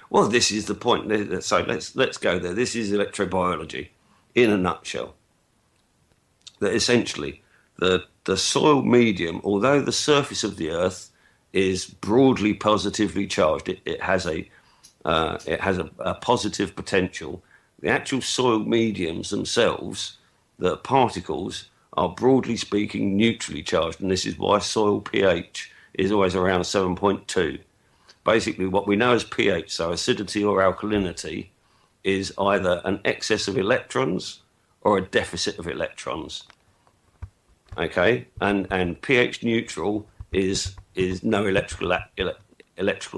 Well, this is the point. So let's go there. This is electrobiology in a nutshell. That essentially the soil medium, although the surface of the earth is broadly positively charged, it has a positive potential. The actual soil mediums themselves, the particles, are broadly speaking neutrally charged, and this is why soil pH is always around 7.2. Basically, what we know as pH, so acidity or alkalinity, is either an excess of electrons or a deficit of electrons. Okay, and pH neutral is no electrical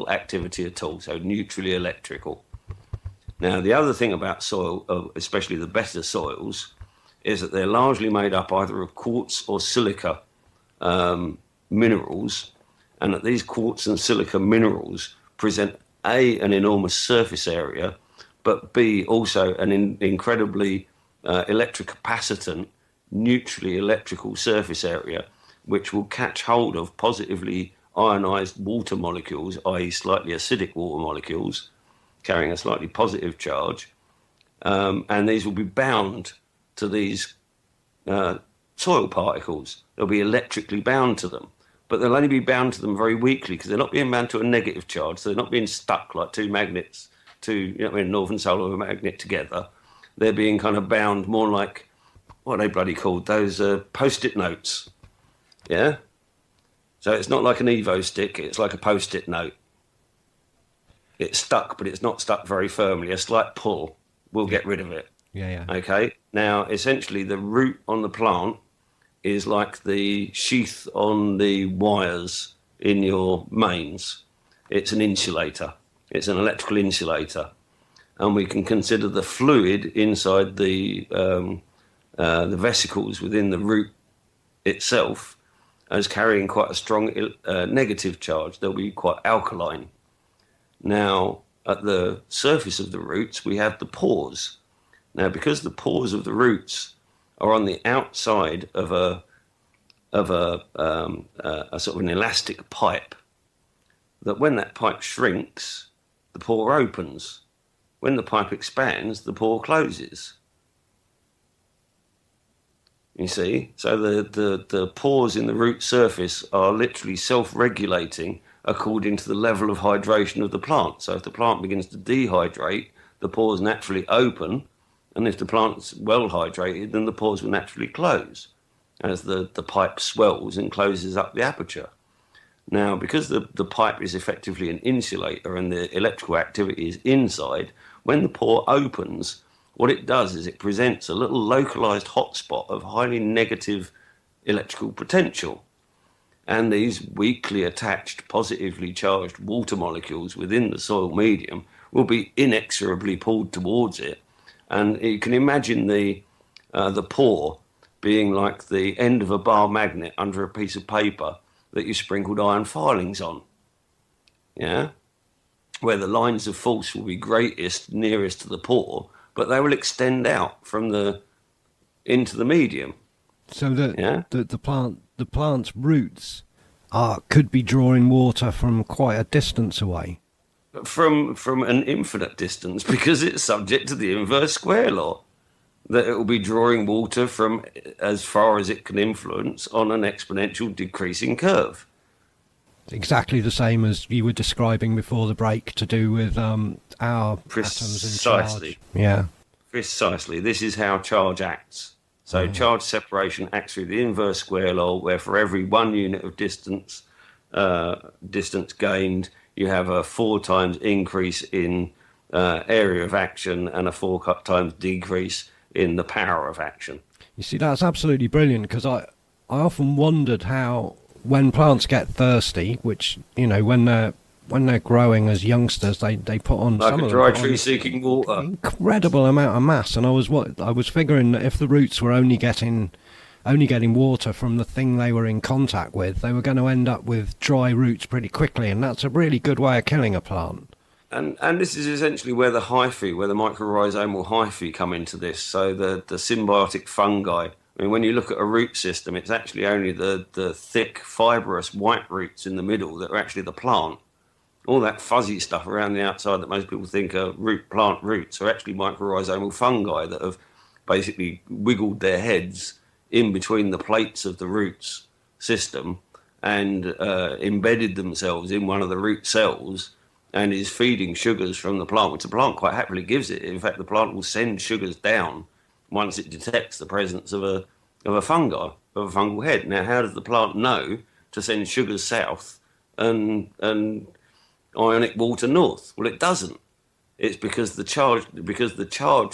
activity at all, so neutrally electrical. Now, the other thing about soil, especially the better soils, is that they're largely made up either of quartz or silica minerals, and that these quartz and silica minerals present A, an enormous surface area, but B, also an incredibly electrocapacitant, neutrally electrical surface area, which will catch hold of positively ionized water molecules, i.e. slightly acidic water molecules, carrying a slightly positive charge, and these will be bound to these soil particles. They'll be electrically bound to them, but they'll only be bound to them very weakly because they're not being bound to a negative charge, so they're not being stuck like two magnets, north and south of a magnet together. They're being kind of bound more like, what are they bloody called? Those post-it notes, yeah? So it's not like an Evo stick, it's like a post-it note. It's stuck, but it's not stuck very firmly. A slight pull will get rid of it. Yeah. Okay. Now, essentially, the root on the plant is like the sheath on the wires in your mains. It's an insulator. It's an electrical insulator, and we can consider the fluid inside the vesicles within the root itself as carrying quite a strong negative charge. They'll be quite alkaline. Now, at the surface of the roots, we have the pores. Now, because the pores of the roots are on the outside of a sort of an elastic pipe, that when that pipe shrinks, the pore opens. When the pipe expands, the pore closes. You see? So the pores in the root surface are literally self-regulating according to the level of hydration of the plant. So if the plant begins to dehydrate, the pores naturally open, and if the plant's well hydrated, then the pores will naturally close as the pipe swells and closes up the aperture. Now, because the pipe is effectively an insulator and the electrical activity is inside, when the pore opens, what it does is it presents a little localized hotspot of highly negative electrical potential. And these weakly attached, positively charged water molecules within the soil medium will be inexorably pulled towards it. And you can imagine the pore being like the end of a bar magnet under a piece of paper that you sprinkled iron filings on. Yeah? Where the lines of force will be greatest, nearest to the pore, but they will extend out from into the medium. So the plant's roots could be drawing water from quite a distance away. From an infinite distance, because it's subject to the inverse square law, that it will be drawing water from as far as it can influence on an exponential decreasing curve. Exactly the same as you were describing before the break, to do with our atoms in charge. Yeah. Precisely. This is how charge acts. So charge separation acts through the inverse square law, where for every 1 unit of distance gained, you have a 4 times increase in area of action and a 4 times decrease in the power of action. You see, that's absolutely brilliant, because I often wondered how, when plants get thirsty, which, when they're growing as youngsters, they put on like some a dry tree seeking water, incredible amount of mass. And I was figuring that if the roots were only getting water from the thing they were in contact with, they were going to end up with dry roots pretty quickly, and that's a really good way of killing a plant. And this is essentially where the hyphae, where the mycorrhizamal hyphae come into this. So the symbiotic fungi. I mean, when you look at a root system, it's actually only the thick, fibrous white roots in the middle that are actually the plant. all that fuzzy stuff around the outside that most people think are plant roots are actually mycorrhizamal fungi that have basically wiggled their heads in between the plates of the roots system and embedded themselves in one of the root cells and is feeding sugars from the plant, which the plant quite happily gives it. In fact, the plant will send sugars down once it detects the presence of a fungi, of a fungal head. Now, how does the plant know to send sugars south and ionic water north? Well, it doesn't. It's because the charge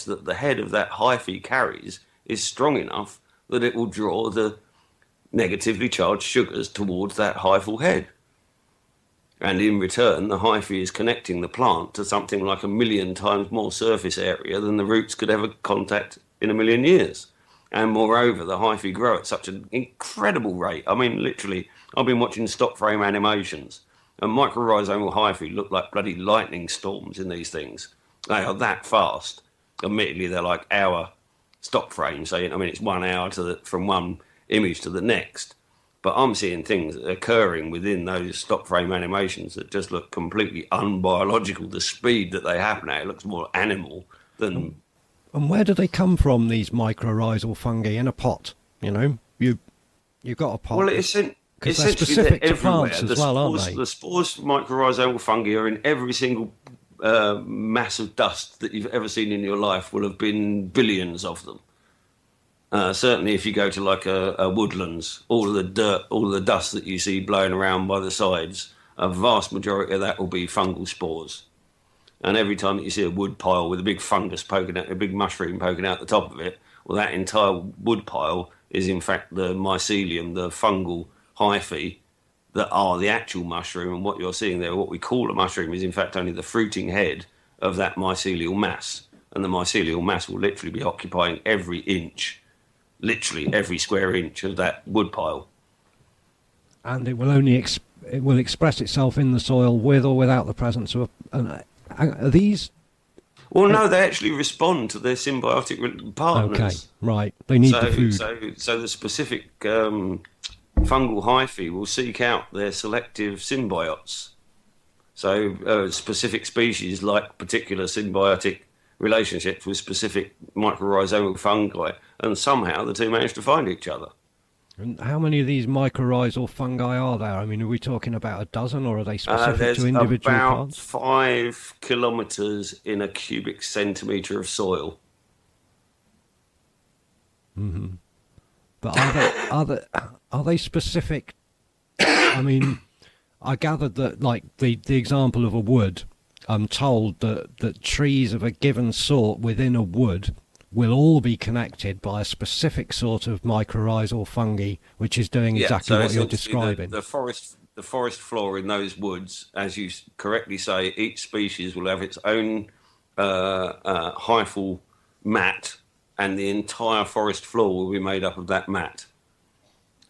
that the head of that hyphae carries is strong enough that it will draw the negatively charged sugars towards that hyphal head. And in return, the hyphae is connecting the plant to something like 1,000,000 times more surface area than the roots could ever contact in 1,000,000 years. And moreover, the hyphae grow at such an incredible rate. I mean, literally, I've been watching stop frame animations, and mycorrhizamal hyphae look like bloody lightning storms in these things. They are that fast. Admittedly, they're like hour stop frames. So, I mean, it's 1 hour from one image to the next. But I'm seeing things occurring within those stop frame animations that just look completely unbiological. The speed that they happen at, it looks more animal than. And where do they come from, these mycorrhizal fungi, in a pot? You've got a pot. Well, Because they're essentially, specific they're to everywhere. plants as well, aren't they? The spores of mycorrhizal fungi are in every single mass of dust that you've ever seen in your life. Will have been billions of them. Certainly, if you go to like a woodlands, all of the dirt, all of the dust that you see blowing around by the sides, a vast majority of that will be fungal spores. And every time that you see a wood pile with a big fungus poking out, a big mushroom poking out the top of it, well, that entire wood pile is in fact the mycelium, the fungal hyphae that are the actual mushroom. And what you're seeing there, what we call a mushroom, is in fact only the fruiting head of that mycelial mass. And the mycelial mass will literally be occupying every inch, literally every square inch of that wood pile. And it will only it will express itself in the soil with or without the presence of are these. Well, no, they actually respond to their symbiotic partners. Okay, right. They need the food. So the specific fungal hyphae will seek out their selective symbiotes. So specific species like particular symbiotic relationships with specific mycorrhizamal fungi, and somehow the two manage to find each other. And how many of these mycorrhizal fungi are there? I mean, are we talking about a dozen, or are they specific There's to individual about plants? 5 kilometres in a cubic centimetre of soil. Hmm. But are they specific? I mean, I gathered that, like the example of a wood, I'm told that trees of a given sort within a wood will all be connected by a specific sort of mycorrhizal fungi, which is doing exactly what you're describing. The forest floor in those woods, as you correctly say, each species will have its own hyphal mat, and the entire forest floor will be made up of that mat.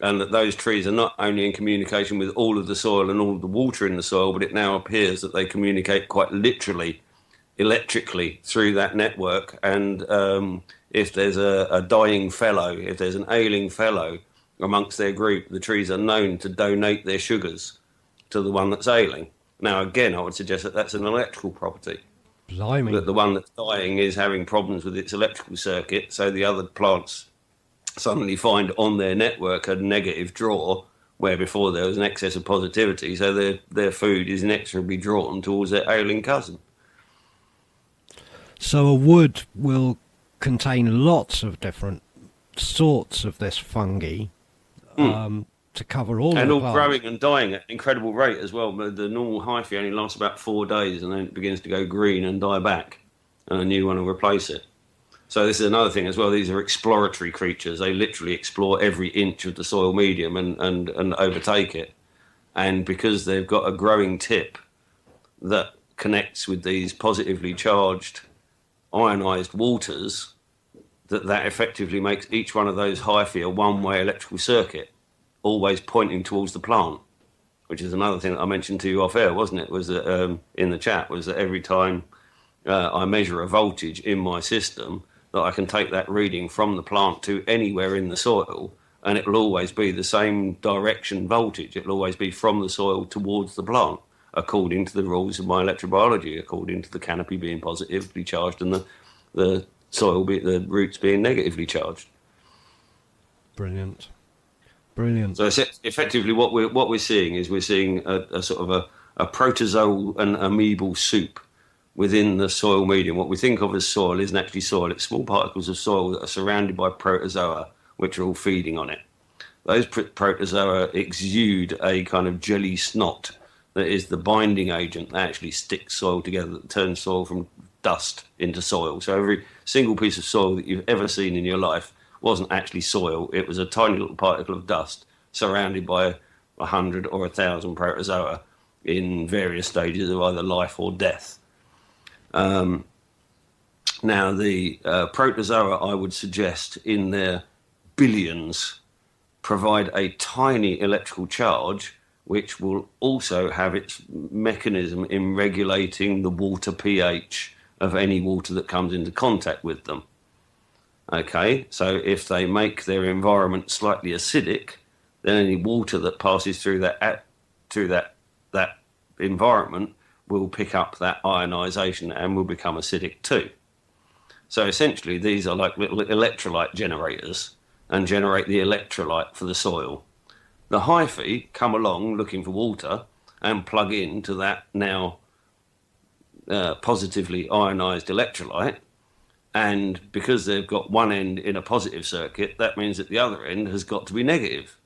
And that those trees are not only in communication with all of the soil and all of the water in the soil, but it now appears that they communicate quite literally electrically through that network. And if there's a dying fellow, if there's an ailing fellow amongst their group, the trees are known to donate their sugars to the one that's ailing. Now, again, I would suggest that that's an electrical property. Blimey. That the one that's dying is having problems with its electrical circuit, so the other plants suddenly find on their network a negative draw where before there was an excess of positivity, so their food is inexorably drawn towards their ailing cousin. So a wood will contain lots of different sorts of this fungi to cover all and the all plants. growing and dying at an incredible rate as well. But the normal hyphae only lasts about 4 days and then it begins to go green and die back, and a new one will replace it. So this is another thing as well. These are exploratory creatures. They literally explore every inch of the soil medium and overtake it. And because they've got a growing tip that connects with these positively charged ionized waters, that effectively makes each one of those hyphae a one-way electrical circuit, always pointing towards the plant, which is another thing that I mentioned to you off air, wasn't it? Was that in the chat, was that every time I measure a voltage in my system, that I can take that reading from the plant to anywhere in the soil, and it will always be the same direction voltage. It will always be from the soil towards the plant. according to the rules of my electrobiology, according to the canopy being positively charged and the the roots being negatively charged. Brilliant. Brilliant. So effectively, what we're seeing is we're seeing a sort of a protozoal and amoebal soup within the soil medium. What we think of as soil isn't actually soil; it's small particles of soil that are surrounded by protozoa, which are all feeding on it. Those protozoa exude a kind of jelly snot that is the binding agent that actually sticks soil together, that turns soil from dust into soil. So every single piece of soil that you've ever seen in your life wasn't actually soil. It was a tiny little particle of dust surrounded by 100 or 1,000 protozoa in various stages of either life or death. Now, the protozoa, I would suggest, in their billions, provide a tiny electrical charge, which will also have its mechanism in regulating the water pH of any water that comes into contact with them. Okay, so if they make their environment slightly acidic, then any water that passes through that environment will pick up that ionization and will become acidic too. So essentially, these are like little electrolyte generators and generate the electrolyte for the soil. The hyphae come along looking for water and plug into that now positively ionized electrolyte. And because they've got one end in a positive circuit, that means that the other end has got to be negative.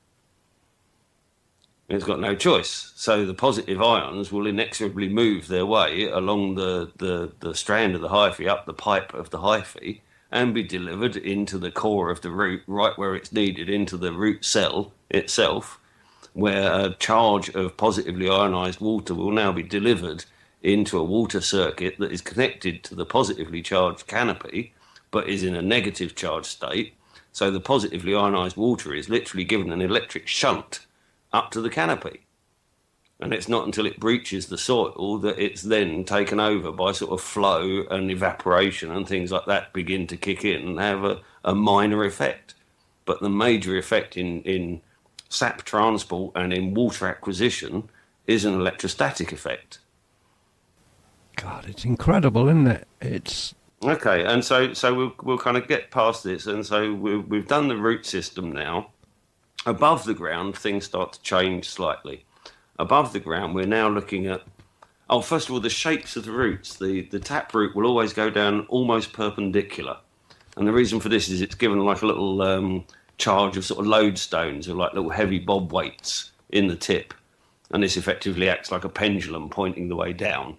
It's got no choice. So the positive ions will inexorably move their way along the strand of the hyphae, up the pipe of the hyphae, and be delivered into the core of the root, right where it's needed, into the root cell itself, where a charge of positively ionized water will now be delivered into a water circuit that is connected to the positively charged canopy, but is in a negative charged state. So the positively ionized water is literally given an electric shunt up to the canopy. And it's not until it breaches the soil that it's then taken over by sort of flow and evaporation and things like that begin to kick in and have a minor effect. But the major effect in sap transport and in water acquisition is an electrostatic effect. God, it's incredible, isn't it? It's Okay, and so we'll kind of get past this, and so we've done the root system now. Above the ground, things start to change slightly. Above the ground, we're now looking at, first of all, the shapes of the roots. The tap root will always go down almost perpendicular, and the reason for this is it's given like a little charge of sort of lodestones, or like little heavy bob weights in the tip, and this effectively acts like a pendulum pointing the way down.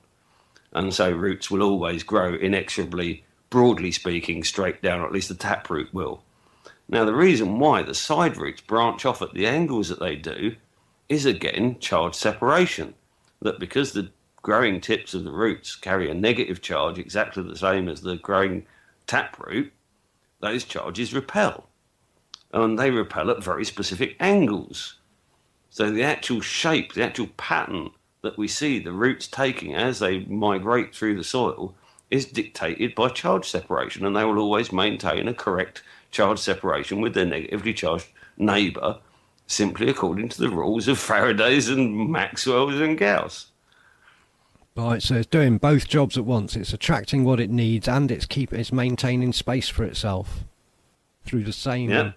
And so roots will always grow inexorably, broadly speaking, straight down, or at least the tap root will. Now, the reason why the side roots branch off at the angles that they do is, again, charge separation. That because the growing tips of the roots carry a negative charge exactly the same as the growing tap root, those charges repel. And they repel at very specific angles. So the actual shape, the actual pattern that we see the roots taking as they migrate through the soil is dictated by charge separation, and they will always maintain a correct charge separation with their negatively charged neighbour, simply according to the rules of Faraday's and Maxwell's and Gauss. right, so it's doing both jobs at once. It's attracting what it needs, and it's maintaining space for itself through the same.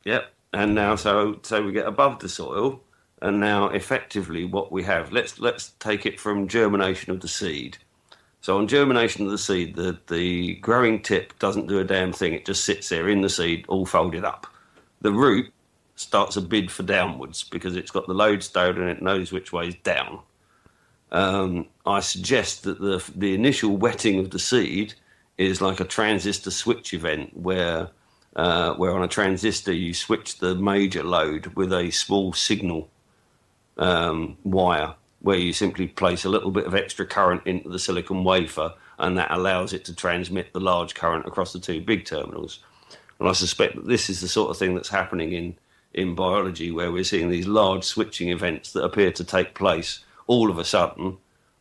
Yeah. And now, so we get above the soil. And now, effectively, what we have, let's take it from germination of the seed. So on germination of the seed, the growing tip doesn't do a damn thing. It just sits there in the seed, all folded up. The root starts a bid for downwards because it's got the lodestone and it knows which way is down. I suggest that the initial wetting of the seed is like a transistor switch event where on a transistor you switch the major load with a small signal wire, where you simply place a little bit of extra current into the silicon wafer, and that allows it to transmit the large current across the two big terminals. And I suspect that this is the sort of thing that's happening in biology, where we're seeing these large switching events that appear to take place all of a sudden,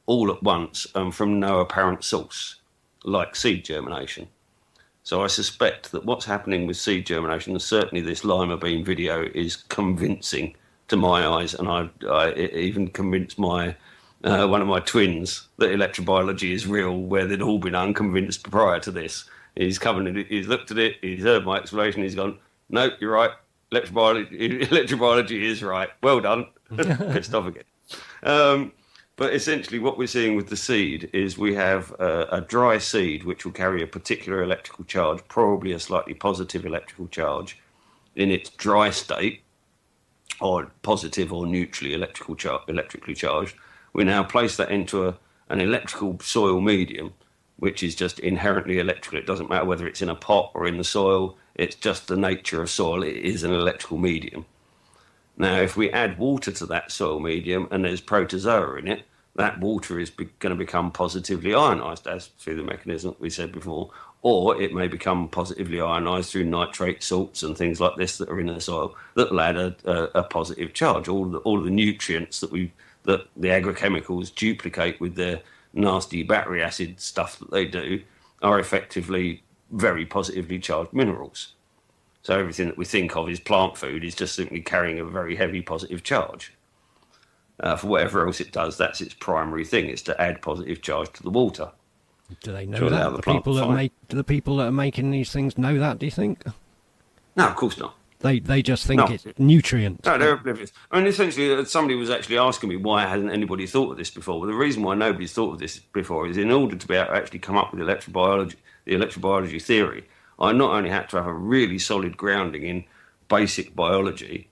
all at once, and from no apparent source, like seed germination. So I suspect that what's happening with seed germination, and certainly this lima bean video is convincing to my eyes, and I even convinced my one of my twins that electrobiology is real, where they'd all been unconvinced prior to this. He's come and he's looked at it, he's heard my explanation, he's gone, "No, you're right. Electrobiology is right. Well done." Pissed off again. Um, but essentially, what we're seeing with the seed is we have a dry seed which will carry a particular electrical charge, probably a slightly positive electrical charge, in its dry state, or positive or neutrally electrically charged. We now place that into an electrical soil medium, which is just inherently electrical. It doesn't matter whether it's in a pot or in the soil. It's just the nature of soil. It is an electrical medium. Now, if we add water to that soil medium and there's protozoa in it, that water is going to become positively ionised, as through the mechanism that we said before, or it may become positively ionised through nitrate salts and things like this that are in the soil that will add a positive charge. All the nutrients that the agrochemicals duplicate with their nasty battery acid stuff that they do are effectively very positively charged minerals. So everything that we think of as plant food is just simply carrying a very heavy positive charge. For whatever else it does, that's its primary thing, is to add positive charge to the water. Do they know that? The people that are making these things know that, do you think? No, of course not. They just think it's nutrient. No, they're oblivious. I mean, essentially, somebody was actually asking me why hasn't anybody thought of this before. Well, the reason why nobody's thought of this before is in order to be able to actually come up with the electrobiology theory, I not only had to have a really solid grounding in basic biology,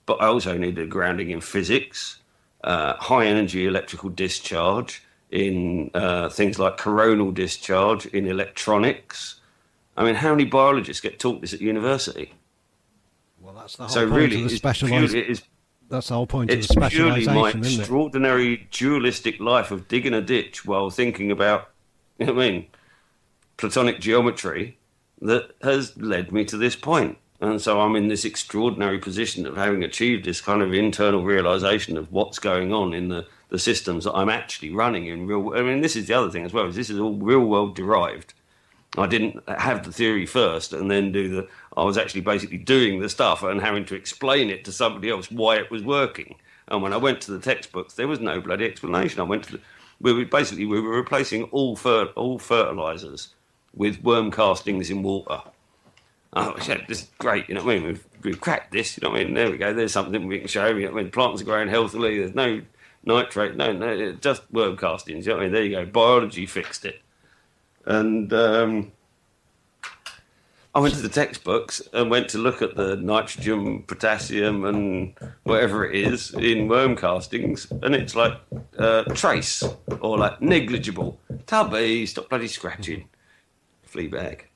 but I also needed a grounding in physics, high energy electrical discharge, in things like coronal discharge, in electronics. I mean, how many biologists get taught this at university? Well, that's the whole point of the specialisation. That's the whole point of the specialisation, isn't it? It's purely my isn't extraordinary dualistic life of digging a ditch while thinking about, you know what I mean, Platonic geometry that has led me to this point. And so I'm in this extraordinary position of having achieved this kind of internal realization of what's going on in the systems that I'm actually running in real. I mean, this is the other thing as well, is this is all real world derived. I didn't have the theory first and then I was actually basically doing the stuff and having to explain it to somebody else why it was working. And when I went to the textbooks, there was no bloody explanation. We were replacing all fertilizers with worm castings in water. Oh, yeah, this is great, you know what I mean? We've cracked this, you know what I mean? There we go, there's something we can show, you know what I mean? Plants are growing healthily, there's no nitrate, no, just worm castings, you know what I mean? There you go, biology fixed it. And I went to the textbooks and went to look at the nitrogen, potassium, and whatever it is in worm castings, and it's like trace or like negligible. Tubby, stop bloody scratching, flea bag.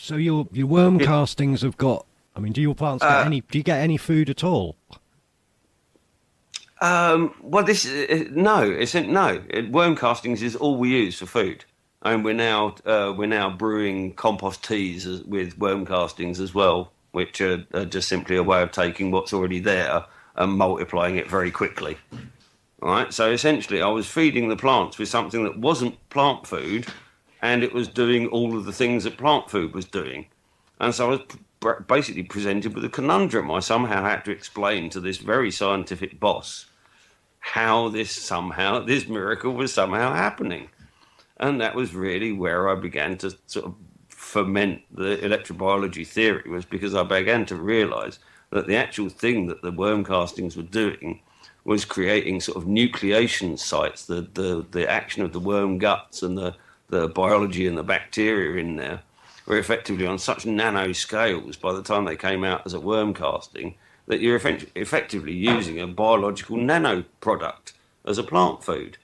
So your worm castings have got. I mean, do your plants get any? Do you get any food at all? Well, no. Worm castings is all we use for food. And we're now brewing compost teas with worm castings as well, which are just simply a way of taking what's already there and multiplying it very quickly. All right. So essentially, I was feeding the plants with something that wasn't plant food, and it was doing all of the things that plant food was doing. And so I was basically presented with a conundrum. I somehow had to explain to this very scientific boss how this miracle was somehow happening. And that was really where I began to sort of ferment the electrobiology theory, was because I began to realise that the actual thing that the worm castings were doing was creating sort of nucleation sites, the action of the worm guts and the biology and the bacteria in there were effectively on such nano scales by the time they came out as a worm casting that you're effectively using a biological nano product as a plant food.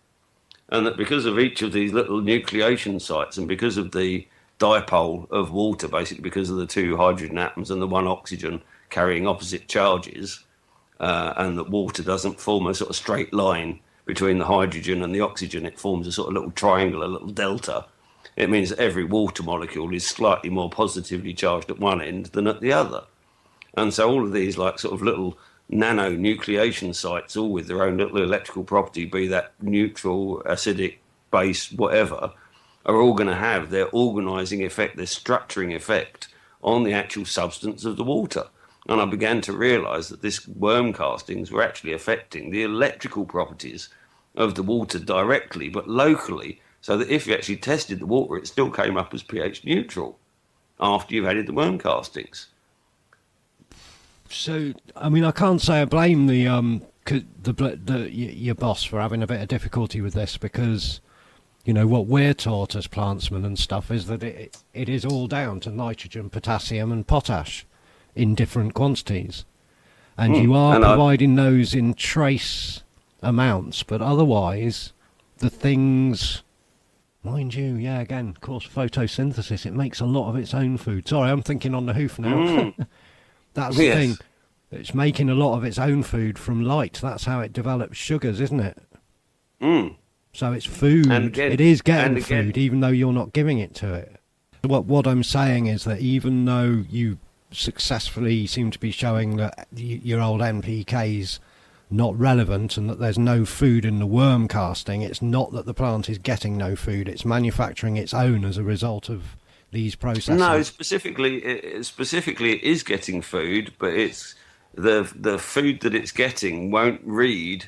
And that because of each of these little nucleation sites and because of the dipole of water, basically because of the two hydrogen atoms and the one oxygen carrying opposite charges, and that water doesn't form a sort of straight line between the hydrogen and the oxygen, it forms a sort of little triangle, a little delta. It means that every water molecule is slightly more positively charged at one end than at the other. And so all of these like sort of little nano nucleation sites, all with their own little electrical property, be that neutral, acidic, base, whatever, are all going to have their organising effect, their structuring effect on the actual substance of the water. And I began to realise that this worm castings were actually affecting the electrical properties of the water directly, but locally, so that if you actually tested the water, it still came up as pH neutral after you've added the worm castings. So, I mean, I can't say I blame your boss for having a bit of difficulty with this, because what we're taught as plantsmen and stuff is that it is all down to nitrogen, potassium, and potash in different quantities, and you are And I, providing those in trace amounts, but otherwise the things. Mind you, yeah, again, of course, photosynthesis, it makes a lot of its own food. Sorry, I'm thinking on the hoof now. That's the thing. yes, It's making a lot of its own food from light. That's how it develops sugars, isn't it? mm. So it's and food. again, It is and getting again, food, even though you're not giving it to it. What I'm saying is that even though you successfully seem to be showing that your old NPK's not relevant and that there's no food in the worm casting, it's not that the plant is getting no food. It's manufacturing its own as a result of these no, processes. specifically, it is getting food, but it's the food that it's getting won't read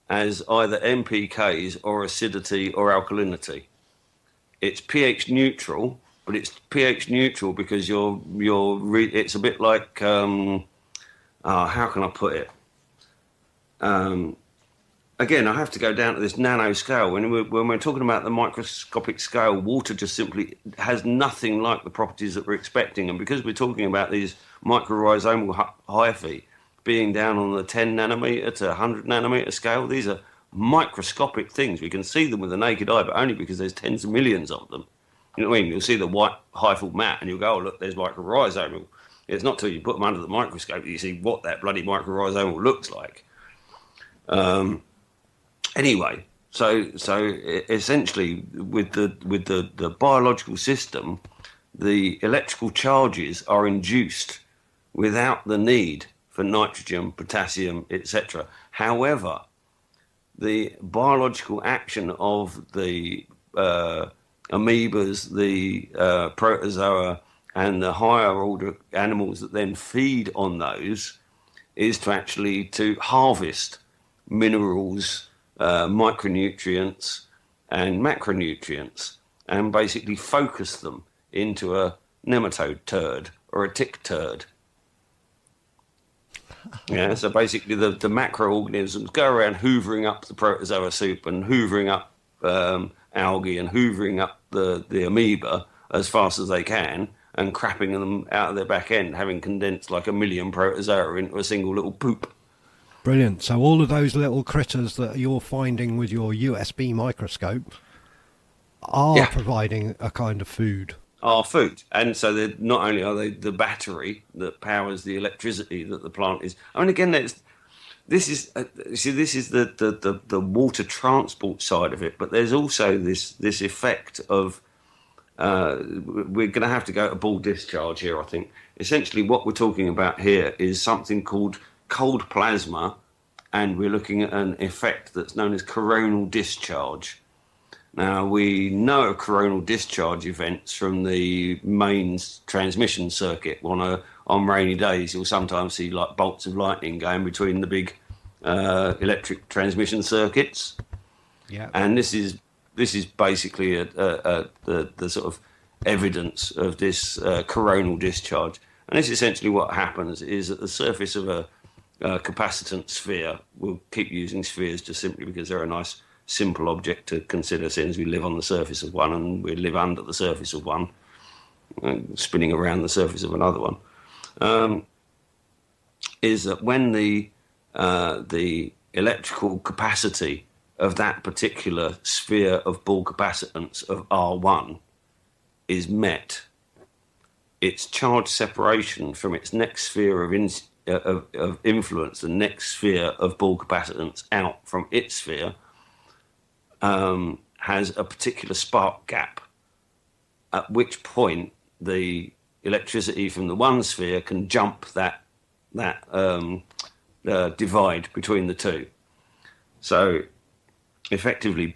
as either NPKs or acidity or alkalinity. It's pH neutral, but it's pH neutral because it's a bit like how can I put it? Um, Again, I have to go down to this nano scale. When we're talking about the microscopic scale, water just simply has nothing like the properties that we're expecting. And because we're talking about these microrhizomal hyphae being down on the 10 nanometer to 100 nanometer scale, these are microscopic things. We can see them with the naked eye, but only because there's tens of millions of them. You know what I mean? You'll see the white hyphal mat and you'll go, oh, look, there's microrhizomal. It's not till you put them under the microscope that you see what that bloody microrhizomal looks like. Anyway, so essentially, with the biological system, the electrical charges are induced without the need for nitrogen, potassium, etc. However, the biological action of the amoebas, the protozoa, and the higher order animals that then feed on those is to harvest minerals, micronutrients, and macronutrients, and basically focus them into a nematode turd or a tick turd. Yeah, so basically the macroorganisms go around hoovering up the protozoa soup and hoovering up algae and hoovering up the amoeba as fast as they can and crapping them out of their back end, having condensed like 1 million protozoa into a single little poop. Brilliant. So all of those little critters that you're finding with your USB microscope are Yeah, providing a kind of food. are food, and so they're not only are they the battery that powers the electricity that the plant is. I mean, again, this is this is the water transport side of it, but there's also this effect of we're going to have to go to ball discharge here. I think essentially what we're talking about here is something called cold plasma, and we're looking at an effect that's known as coronal discharge. Now, we know of coronal discharge events from the mains transmission circuit. On rainy days, you'll sometimes see like bolts of lightning going between the big electric transmission circuits, Yeah. and this is basically the sort of evidence of this coronal discharge. And this essentially what happens is at the surface of a capacitance sphere. We'll keep using spheres just simply because they're a nice simple object to consider, since we live on the surface of one and we live under the surface of one, spinning around the surface of another one. Is that when the electrical capacity of that particular sphere of Ball capacitance of R1 is met, its charge separation from its next sphere of influence, the next sphere of Ball capacitance out from its sphere, has a particular spark gap, at which point the electricity from the one sphere can jump that divide between the two. So effectively,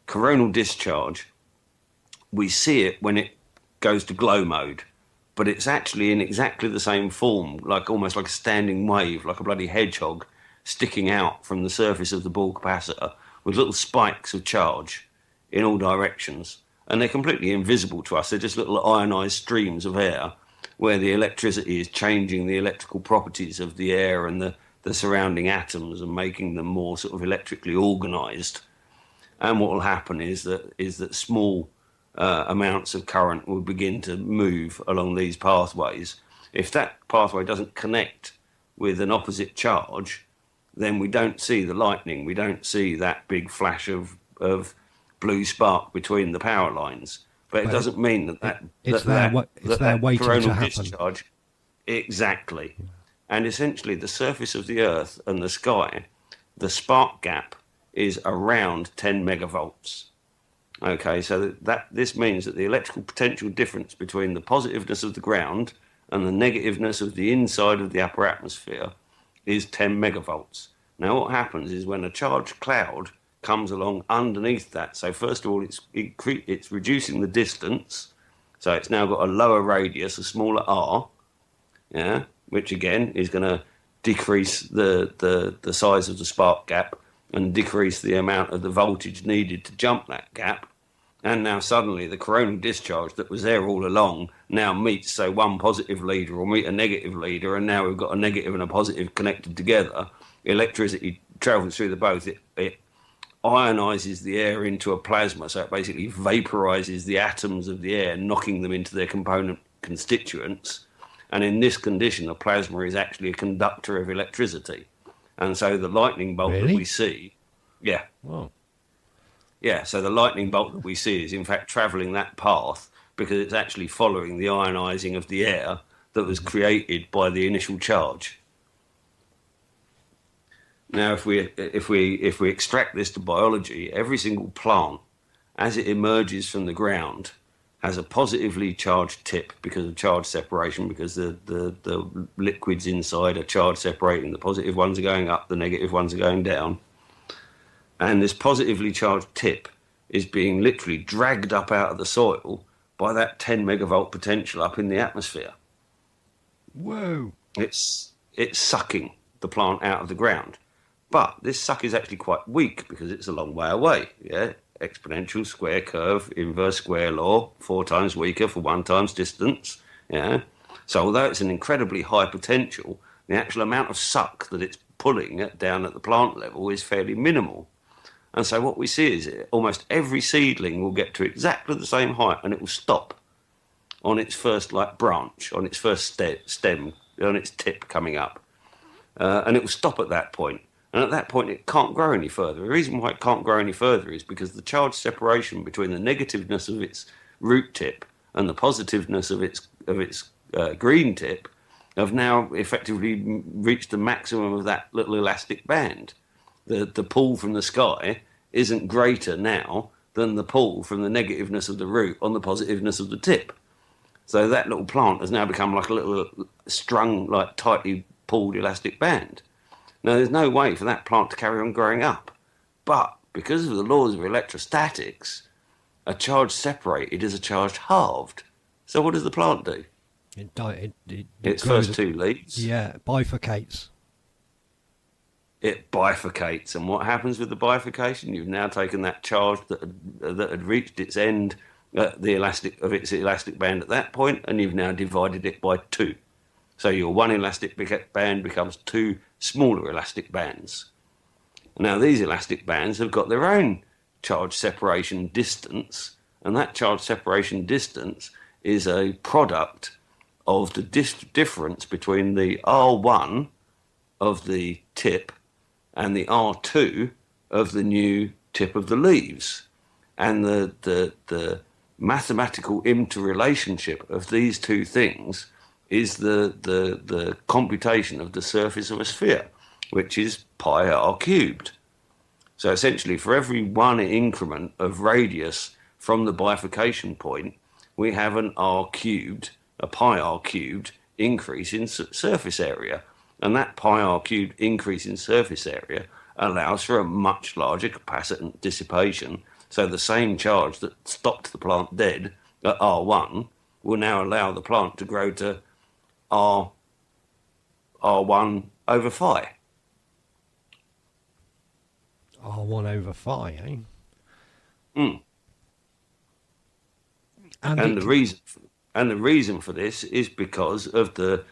coronal discharge, we see it when it goes to glow mode, but it's actually in exactly the same form, like almost like a standing wave, like a bloody hedgehog sticking out from the surface of the ball capacitor with little spikes of charge in all directions. And they're completely invisible to us. They're just little ionized streams of air where the electricity is changing the electrical properties of the air and the surrounding atoms and making them more sort of electrically organized. And what will happen is that small amounts of current will begin to move along these pathways. If that pathway doesn't connect with an opposite charge, then we don't see the lightning. We don't see that big flash of blue spark between the power lines. But it But doesn't mean it's there. It's there that waiting to coronal happen. discharge. Exactly. And essentially, the surface of the Earth and the sky, the spark gap is around 10 megavolts. Okay, so this means that the electrical potential difference between the positiveness of the ground and the negativeness of the inside of the upper atmosphere is 10 megavolts. Now, what happens is when a charged cloud comes along underneath that, so first of all, it's reducing the distance, so it's now got a lower radius, a smaller r, yeah, which again is going to decrease the size of the spark gap and decrease the amount of the voltage needed to jump that gap. And now suddenly the coronal discharge that was there all along now meets, say, one positive leader or meet a negative leader, and now we've got a negative and a positive connected together. Electricity travels through the both. It ionizes the air into a plasma, so it basically vaporizes the atoms of the air, knocking them into their component constituents. And in this condition, a plasma is actually a conductor of electricity. And so the lightning bolt that we Really? see, yeah, Whoa. yeah, so the lightning bolt that we see is in fact travelling that path because it's actually following the ionising of the air that was created by the initial charge. Now, if we extract this to biology, every single plant, as it emerges from the ground, has a positively charged tip because of charge separation, because the liquids inside are charge separating. The positive ones are going up, the negative ones are going down. And this positively charged tip is being literally dragged up out of the soil by that 10 megavolt potential up in the atmosphere. Whoa. It's sucking the plant out of the ground. But this suck is actually quite weak because it's a long way away. Yeah, exponential square curve, inverse square law, 4 times weaker for 1 times distance. Yeah. So although it's an incredibly high potential, the actual amount of suck that it's pulling down at the plant level is fairly minimal. And so what we see is almost every seedling will get to exactly the same height and it will stop on its first branch, on its first stem, on its tip coming up. And it will stop at that point. And at that point, it can't grow any further. The reason why it can't grow any further is because the charge separation between the negativeness of its root tip and the positiveness of its green tip have now effectively reached the maximum of that little elastic band. The pull from the sky isn't greater now than the pull from the negativeness of the root on the positiveness of the tip. So that little plant has now become like a little strung, like tightly pulled elastic band. Now, there's no way for that plant to carry on growing up. But because of the laws of electrostatics, a charge separated is a charge halved. So what does the plant do? It Its grows. first 2 leaves, Yeah, bifurcates. it bifurcates. And what happens with the bifurcation? You've now taken that charge that had reached its end, its elastic band at that point, and you've now divided it by 2. So your one elastic band becomes 2 smaller elastic bands. Now these elastic bands have got their own charge separation distance, and that charge separation distance is a product of the difference between the R1 of the tip and the R2 of the new tip of the leaves. And the mathematical interrelationship of these 2 things is the computation of the surface of a sphere, which is pi r cubed. So essentially, for every 1 increment of radius from the bifurcation point, we have an r cubed, a pi r cubed increase in surface area. And that pi r cubed increase in surface area allows for a much larger capacitance dissipation. So the same charge that stopped the plant dead at R1 will now allow the plant to grow to R R1 over phi. R1 over phi, eh? Mm. And And it the can, reason and the reason for this is because of the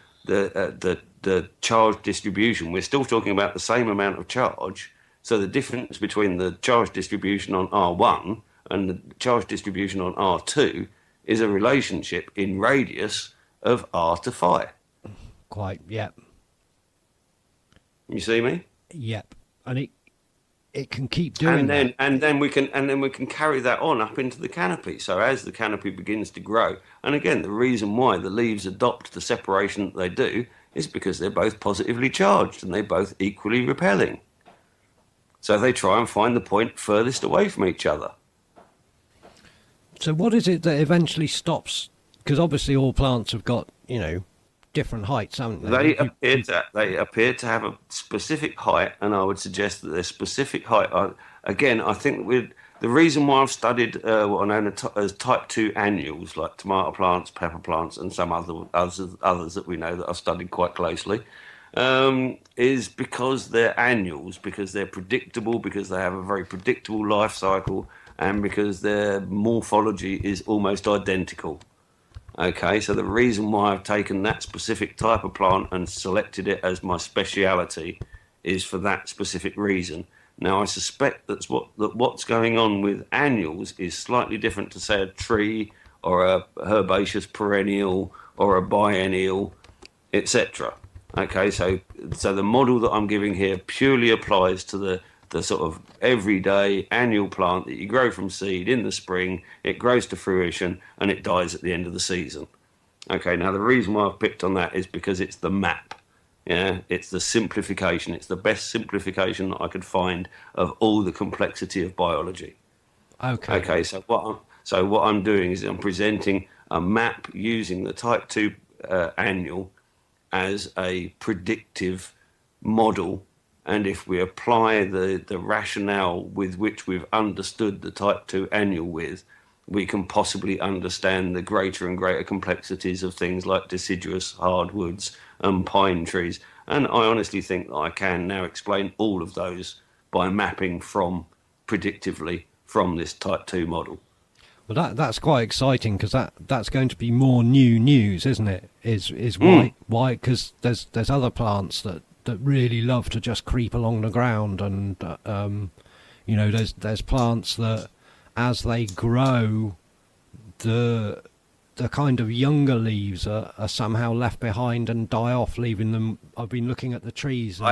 charge distribution. We're still talking about the same amount of charge. So the difference between the charge distribution on R1 and the charge distribution on R2 is a relationship in radius of R to phi. quite, yep, You see me? yep. And it can keep doing that. And then we can carry that on up into the canopy. So as the canopy begins to grow, and again, the reason why the leaves adopt the separation that they do is because they're both positively charged and they're both equally repelling. So they try and find the point furthest away from each other. So what is it that eventually stops? Because obviously all plants have got, different heights, haven't they? They appear to have a specific height, and I would suggest that their specific height. Again, I think the reason why I've studied what are known as type 2 annuals, like tomato plants, pepper plants, and some others that we know that I've studied quite closely, is because they're annuals, because they're predictable, because they have a very predictable life cycle, and because their morphology is almost identical. Okay, so the reason why I've taken that specific type of plant and selected it as my speciality is for that specific reason. Now, I suspect that what's going on with annuals is slightly different to, say, a tree or a herbaceous perennial or a biennial, etc. Okay, so the model that I'm giving here purely applies to the sort of everyday annual plant that you grow from seed in the spring, it grows to fruition, and it dies at the end of the season. Okay, now the reason why I've picked on that is because it's the map. Yeah, it's the simplification. It's the best simplification that I could find of all the complexity of biology. Okay. Okay, so what I'm doing is I'm presenting a map using the type 2 annual as a predictive model. And if we apply the rationale with which we've understood the type 2 annual with, we can possibly understand the greater and greater complexities of things like deciduous hardwoods and pine trees. And I honestly think that I can now explain all of those by mapping from predictively from this type 2 model. Well, that's quite exciting because that's going to be more new news, isn't it? Is Mm. why? Because there's other plants that really love to just creep along the ground, and there's plants that as they grow, the kind of younger leaves are somehow left behind and die off, leaving them. I've been looking at the trees and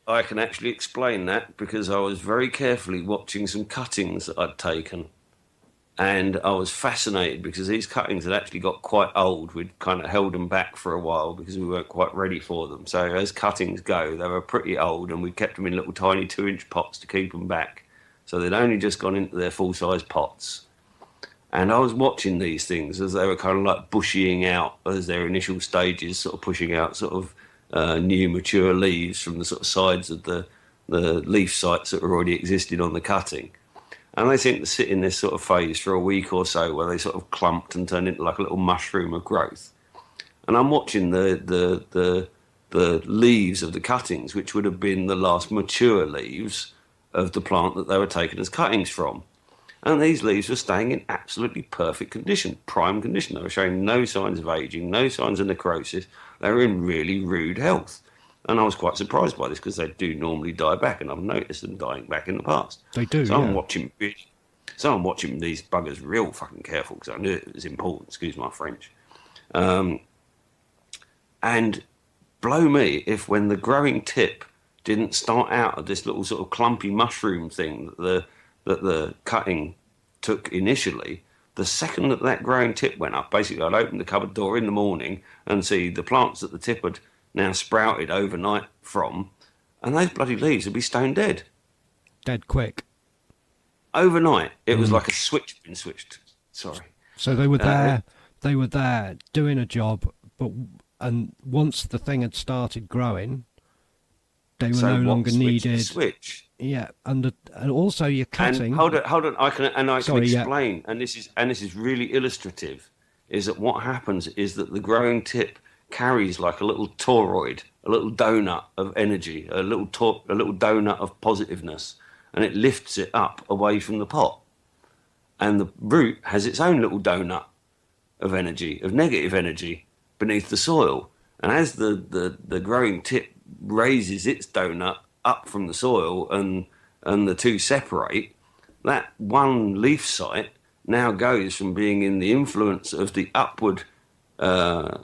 I can actually explain that because I was very carefully watching some cuttings that I'd taken. And I was fascinated because these cuttings had actually got quite old. We'd kind of held them back for a while because we weren't quite ready for them. So as cuttings go, they were pretty old, and we kept them in little tiny 2-inch pots to keep them back. So they'd only just gone into their full-size pots. And I was watching these things as they were kind of like bushying out as their initial stages, sort of pushing out sort of new mature leaves from the sort of sides of the leaf sites that were already existed on the cutting. And they seem to sit in this sort of phase for a week or so where they sort of clumped and turned into like a little mushroom of growth. And I'm watching the leaves of the cuttings, which would have been the last mature leaves of the plant that they were taken as cuttings from. And these leaves were staying in absolutely perfect condition, prime condition. They were showing no signs of aging, no signs of necrosis. They were in really rude health. And I was quite surprised by this because they do normally die back, and I've noticed them dying back in the past. they do, So I'm yeah. watching, so I'm watching these buggers real fucking careful because I knew it was important. Excuse my French. And blow me if when the growing tip didn't start out at this little sort of clumpy mushroom thing that the cutting took initially, the second that that growing tip went up, basically I'd open the cupboard door in the morning and see the plants that the tip had now sprouted overnight from, and those bloody leaves would be stone dead. Dead quick. Overnight, it was Mm. like a switch had been switched. Sorry. So they were Uh, there. They were there doing a job, and once the thing had started growing, they were so no what longer switched the needed. switch? Yeah, and also you're And cutting. hold on. I can Sorry, yeah. explain, and this is really illustrative. is that what happens is that the growing tip carries like a little toroid, a little donut of energy, a little donut of positiveness, and it lifts it up away from the pot. And the root has its own little donut of energy, of negative energy beneath the soil. And as the growing tip raises its donut up from the soil and the two separate, that one leaf site now goes from being in the influence of the upward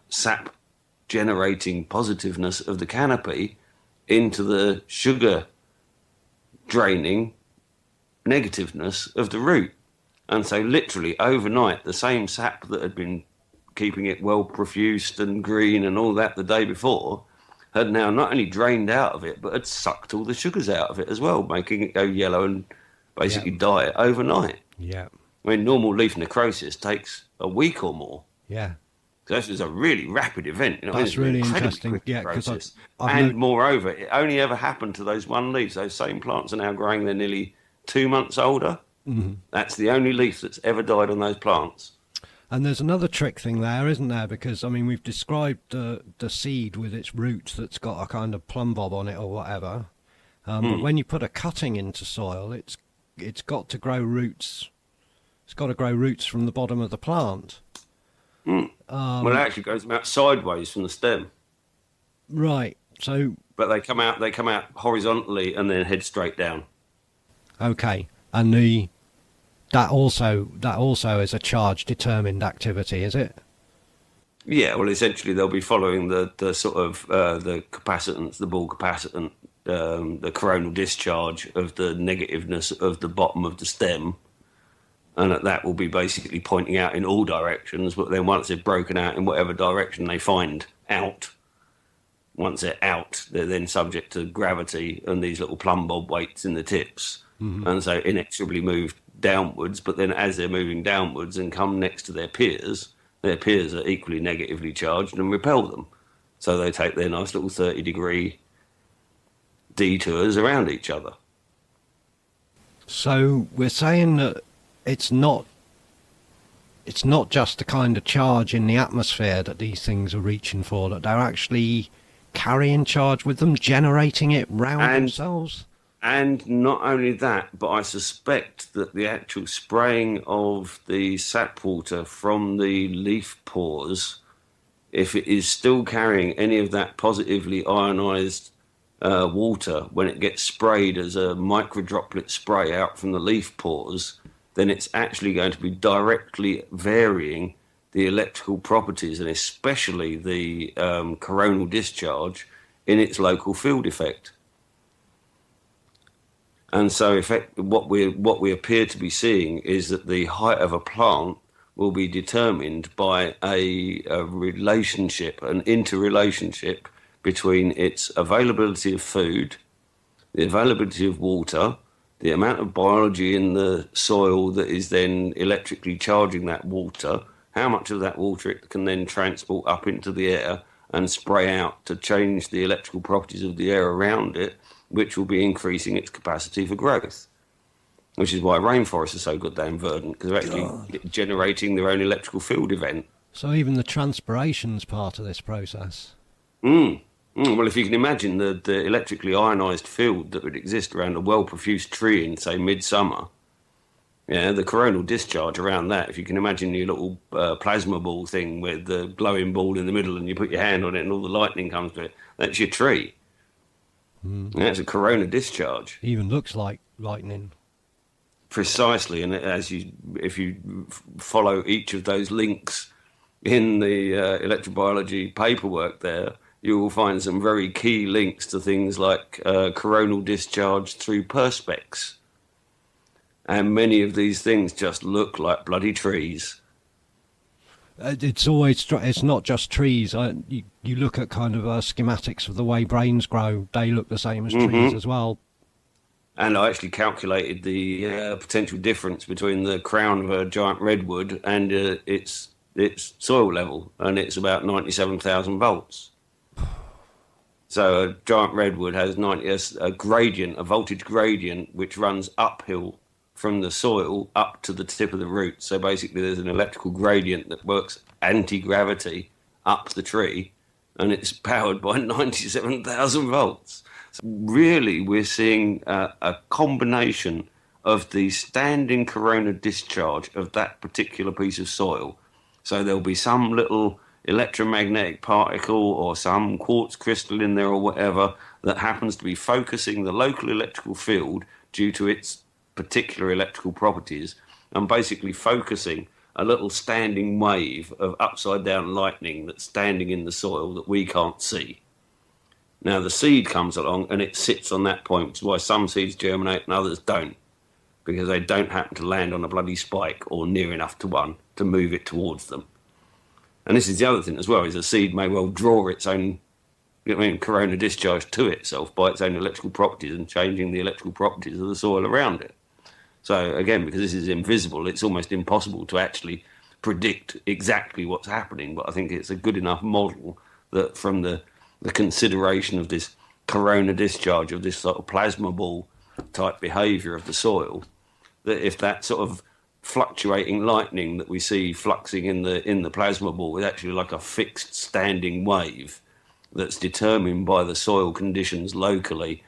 sap generating positiveness of the canopy into the sugar draining negativeness of the root. And so literally overnight, the same sap that had been keeping it well profused and green and all that the day before had now not only drained out of it, but had sucked all the sugars out of it as well, making it go yellow and basically die it overnight. Yeah. I mean, normal leaf necrosis takes a week or more. Yeah. So this was a really rapid event. You know, That's really interesting. Yeah, because moreover, it only ever happened to those one leaf. Those same plants are now growing. They're nearly 2 months older. Mm-hmm. That's the only leaf that's ever died on those plants. And there's another trick thing there, isn't there? Because, I mean, we've described the seed with its roots that's got a kind of plumb bob on it or whatever. But when you put a cutting into soil, it's got to grow roots. It's got to grow roots from the bottom of the plant. Well, it actually goes out sideways from the stem. Right. So. But they come out horizontally and then head straight down. Okay. And that also is a charge determined activity, is it? Yeah, well, essentially they'll be following the sort of the capacitance, the Ball capacitant, the coronal discharge of the negativeness of the bottom of the stem, and that will be basically pointing out in all directions. But then once they've broken out in whatever direction they find out, once they're out, they're then subject to gravity and these little plumb bob weights in the tips. Mm-hmm. And so inexorably move downwards, but then as they're moving downwards and come next to their peers are equally negatively charged and repel them. So they take their nice little 30-degree detours around each other. So we're saying that it's not just the kind of charge in the atmosphere that these things are reaching for, that they're actually carrying charge with them, generating it round themselves. And not only that, but I suspect that the actual spraying of the sap water from the leaf pores, if it is still carrying any of that positively ionized water, when it gets sprayed as a microdroplet spray out from the leaf pores, then it's actually going to be directly varying the electrical properties and especially the coronal discharge in its local field effect. And so what we appear to be seeing is that the height of a plant will be determined by a relationship, an interrelationship between its availability of food, the availability of water, the amount of biology in the soil that is then electrically charging that water, how much of that water it can then transport up into the air and spray out to change the electrical properties of the air around it, which will be increasing its capacity for growth. Which is why rainforests are so goddamn verdant, because they're actually generating their own electrical field event. So even the transpiration's part of this process. Well, if you can imagine the electrically ionised field that would exist around a well-perfused tree in, say, midsummer, yeah, the coronal discharge around that, if you can imagine your little plasma ball thing with the glowing ball in the middle and you put your hand on it and all the lightning comes to it, that's your tree. That's a corona discharge. Even looks like lightning. Precisely, and if you follow each of those links in the electrobiology paperwork there, you will find some very key links to things like coronal discharge through perspex. And many of these things just look like bloody trees. It's not just trees. You look at kind of schematics of the way brains grow, they look the same as trees as well. And I actually calculated the potential difference between the crown of a giant redwood and its soil level, and it's about 97,000 volts. So a giant redwood has a voltage gradient, which runs uphill from the soil up to the tip of the roots. So basically, there's an electrical gradient that works anti-gravity up the tree, and it's powered by 97,000 volts. So really, we're seeing a combination of the standing corona discharge of that particular piece of soil. So there'll be some little electromagnetic particle or some quartz crystal in there or whatever that happens to be focusing the local electrical field due to its particular electrical properties, and basically focusing a little standing wave of upside down lightning that's standing in the soil that we can't see. Now the seed comes along and it sits on that point, which is why some seeds germinate and others don't, because they don't happen to land on a bloody spike or near enough to one to move it towards them. And this is the other thing as well, is a seed may well draw its own, corona discharge to itself by its own electrical properties and changing the electrical properties of the soil around it. So again, because this is invisible, it's almost impossible to actually predict exactly what's happening. But I think it's a good enough model that from the consideration of this corona discharge, of this sort of plasma ball type behaviour of the soil, that if that sort of fluctuating lightning that we see fluxing in the plasma ball is actually like a fixed standing wave that's determined by the soil conditions locally,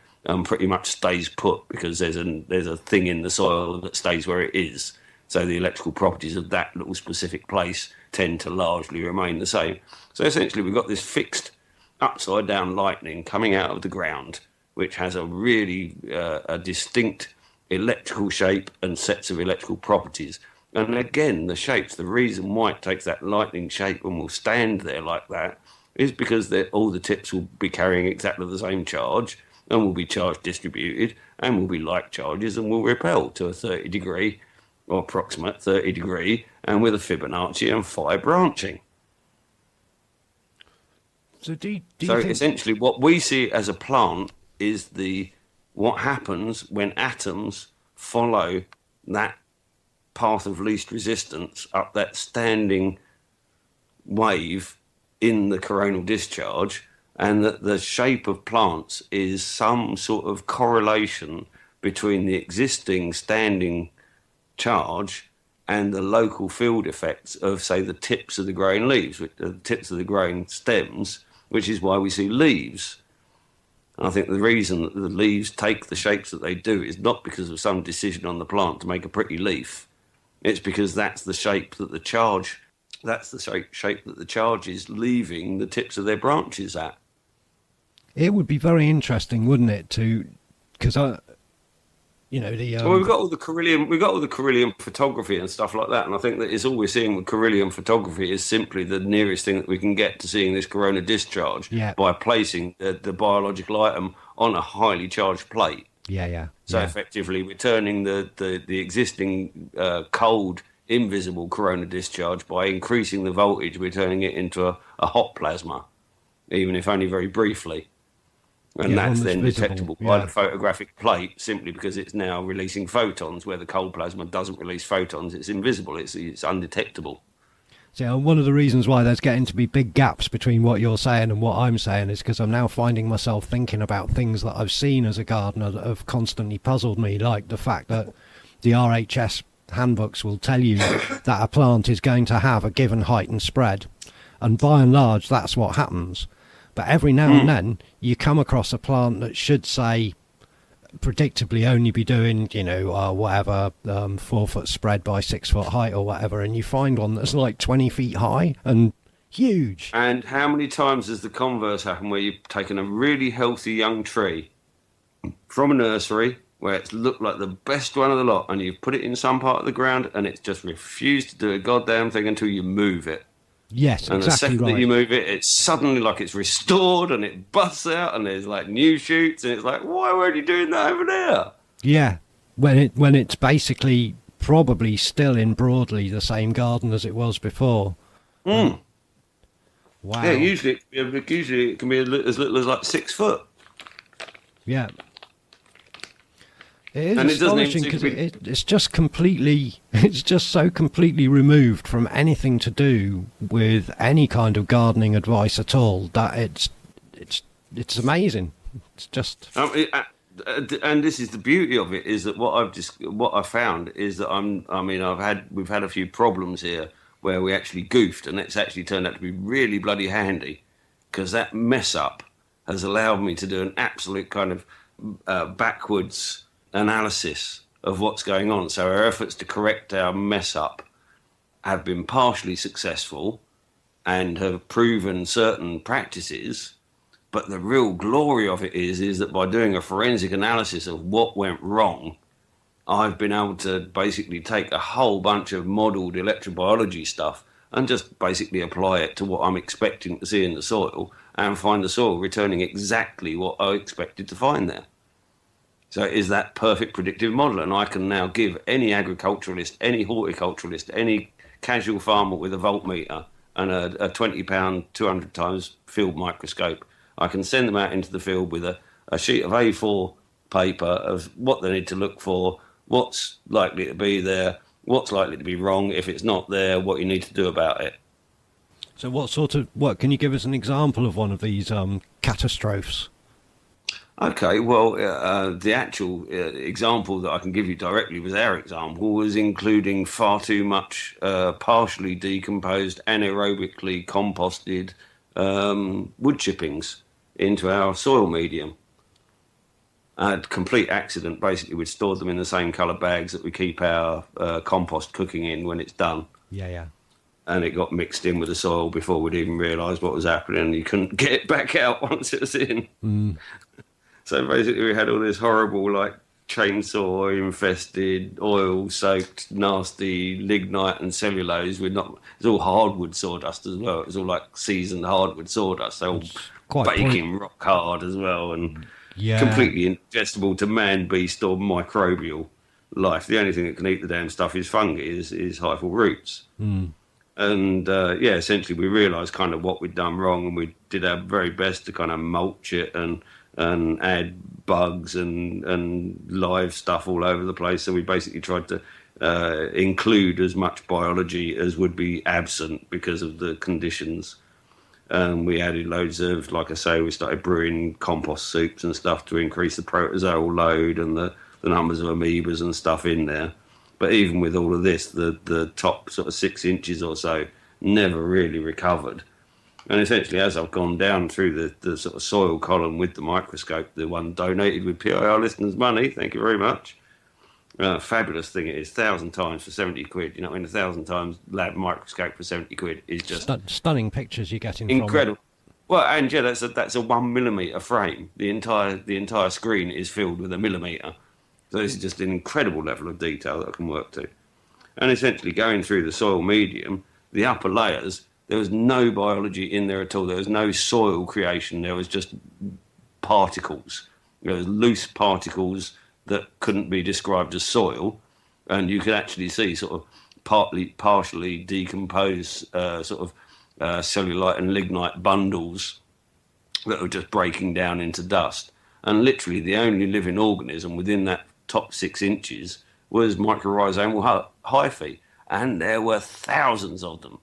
pretty much stays put, because there's a thing in the soil that stays where it is. So the electrical properties of that little specific place tend to largely remain the same. So essentially we've got this fixed upside down lightning coming out of the ground, which has a really a distinct electrical shape and sets of electrical properties. And again, the shapes, the reason why it takes that lightning shape and will stand there like that is because all the tips will be carrying exactly the same charge, and will be charge distributed, and will be like charges, and will repel to a 30 degree or approximate 30 degree, and with a Fibonacci and phi branching. So do you So think... essentially what we see as a plant is what happens when atoms follow that path of least resistance up that standing wave in the coronal discharge, and that the shape of plants is some sort of correlation between the existing standing charge and the local field effects of, say, the tips of the growing leaves, the tips of the growing stems, which is why we see leaves. And I think the reason that the leaves take the shapes that they do is not because of some decision on the plant to make a pretty leaf. It's because that's the shape that the charge, shape that the charge is leaving the tips of their branches at. It would be very interesting, wouldn't it, because Well, we've got all the Carillion photography and stuff like that, and I think that is all we're seeing with Carillion photography is simply the nearest thing that we can get to seeing this corona discharge, by placing the biological item on a highly charged plate. So effectively, we're turning the existing cold, invisible corona discharge by increasing the voltage. We're turning it into a hot plasma, even if only very briefly. And that's then detectable by the photographic plate, simply because it's now releasing photons, where the cold plasma doesn't release photons. It's invisible, it's undetectable. So one of the reasons why there's getting to be big gaps between what you're saying and what I'm saying is because I'm now finding myself thinking about things that I've seen as a gardener that have constantly puzzled me, like the fact that the RHS handbooks will tell you that a plant is going to have a given height and spread, and by and large that's what happens. But every now and then you come across a plant that should say predictably only be doing, 4 foot spread by 6 foot height or whatever, and you find one that's like 20 feet high and huge. And how many times has the converse happened, where you've taken a really healthy young tree from a nursery where it's looked like the best one of the lot, and you've put it in some part of the ground and it's just refused to do a goddamn thing until you move it? Yes, and exactly. The second that you move it, it's suddenly like it's restored and it busts out and there's like new shoots, and it's like, why weren't you doing that over there? Yeah, when it's basically probably still in broadly the same garden as it was before. Wow. Yeah, usually it can be as little as like 6 foot. Yeah. It is and astonishing because it's just so completely removed from anything to do with any kind of gardening advice at all that it's amazing. It's just and this is the beauty of it, is that what I found is that we've had a few problems here where we actually goofed, and it's actually turned out to be really bloody handy, because that mess up has allowed me to do an absolute kind of backwards analysis of what's going on. So our efforts to correct our mess up have been partially successful and have proven certain practices. But the real glory of it is that by doing a forensic analysis of what went wrong, I've been able to basically take a whole bunch of modelled electrobiology stuff and just basically apply it to what I'm expecting to see in the soil and find the soil returning exactly what I expected to find there. So it is that perfect predictive model, and I can now give any agriculturalist, any horticulturalist, any casual farmer with a voltmeter and a £20, 200 times field microscope, I can send them out into the field with a sheet of A4 paper of what they need to look for, what's likely to be there, what's likely to be wrong. If it's not there, what you need to do about it. So what can you give us an example of one of these catastrophes? Okay, well, the actual example that I can give you directly was our example, was including far too much partially decomposed, anaerobically composted wood chippings into our soil medium. A complete accident. Basically, we'd stored them in the same colour bags that we keep our compost cooking in when it's done. Yeah. And it got mixed in with the soil before we'd even realised what was happening, and you couldn't get it back out once it was in. So basically we had all this horrible, like, chainsaw infested, oil soaked, nasty lignite and cellulose. It's all hardwood sawdust as well. It was all like seasoned hardwood sawdust. So all baking rock hard as well, and completely ingestible to man, beast or microbial life. The only thing that can eat the damn stuff is fungi, is hyphal roots. And essentially we realised kind of what we'd done wrong, and we did our very best to kind of mulch it and add bugs and live stuff all over the place. So we basically tried to include as much biology as would be absent because of the conditions. We added loads of, like I say, we started brewing compost soups and stuff to increase the protozoal load and the numbers of amoebas and stuff in there. But even with all of this, the top sort of 6 inches or so never really recovered. And essentially, as I've gone down through the sort of soil column with the microscope, the one donated with PIR listeners' money, thank you very much. Fabulous thing it is, 1,000 times for 70 quid. You know, 1,000 times lab microscope for 70 quid is just stunning pictures you're getting incredible. From it. Well, and yeah, that's a 1 millimetre frame. The entire screen is filled with a millimetre. So this is just an incredible level of detail that I can work to. And essentially, going through the soil medium, the upper layers, there was no biology in there at all. There was no soil creation. There was just particles. There was loose particles that couldn't be described as soil. And you could actually see sort of partially decomposed cellulite and lignite bundles that were just breaking down into dust. And literally the only living organism within that top 6 inches was mycorrhizal hyphae. And there were thousands of them.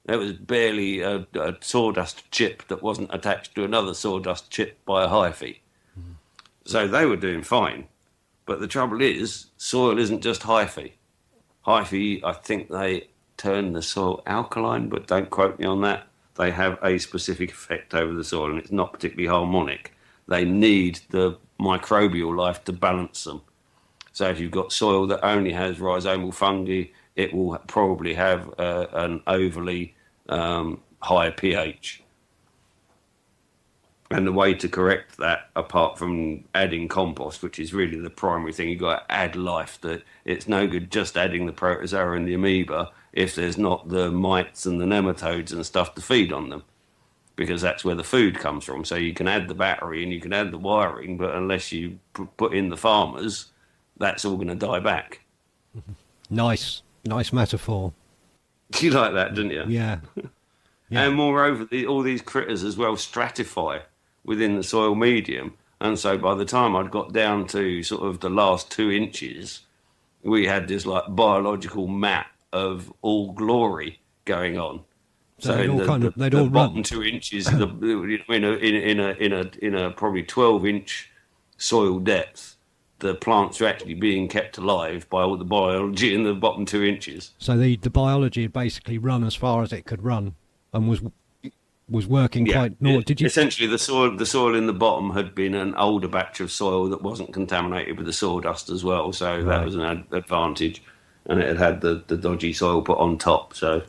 There was barely a sawdust chip that wasn't attached to another sawdust chip by a hyphae. So they were doing fine. But the trouble is, soil isn't just hyphae. Hyphae, I think they turn the soil alkaline, but don't quote me on that. They have a specific effect over the soil, and it's not particularly harmonic. They need the microbial life to balance them. So if you've got soil that only has rhizomal fungi, it will probably have an overly high pH. And the way to correct that, apart from adding compost, which is really the primary thing, you've got to add life. That it's no good just adding the protozoa and the amoeba if there's not the mites and the nematodes and stuff to feed on them, because that's where the food comes from. So you can add the battery and you can add the wiring, but unless you put in the farmers, that's all going to die back. Nice metaphor. You like that, didn't you? Yeah. And moreover, all these critters as well stratify within the soil medium. And so by the time I'd got down to sort of the last 2 inches, we had this like biological map of all glory going on. So they'd all bottom run 2 inches in a probably 12-inch soil depth, the plants are actually being kept alive by all the biology in the bottom 2 inches. So the biology had basically run as far as it could run, and was working Yeah, quite. No, did you? essentially the soil in the bottom had been an older batch of soil that wasn't contaminated with the sawdust as well, so that Right. was an advantage, and it had the dodgy soil put on top. So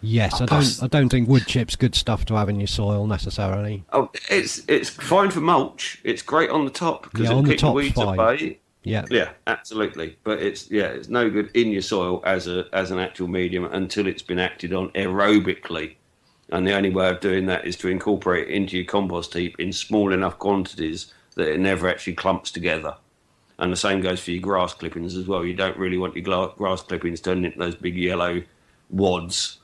Yes, plus, I don't think wood chip's good stuff to have in your soil necessarily. oh, it's fine for mulch. It's great on the top because Yeah, it'll on the keep the top's weeds at fine. bay. Yeah. Yeah, absolutely. But it's no good in your soil as an actual medium until it's been acted on aerobically. And the only way of doing that is to incorporate it into your compost heap in small enough quantities that it never actually clumps together. And the same goes for your grass clippings as well. You don't really want your grass clippings turning into those big yellow wads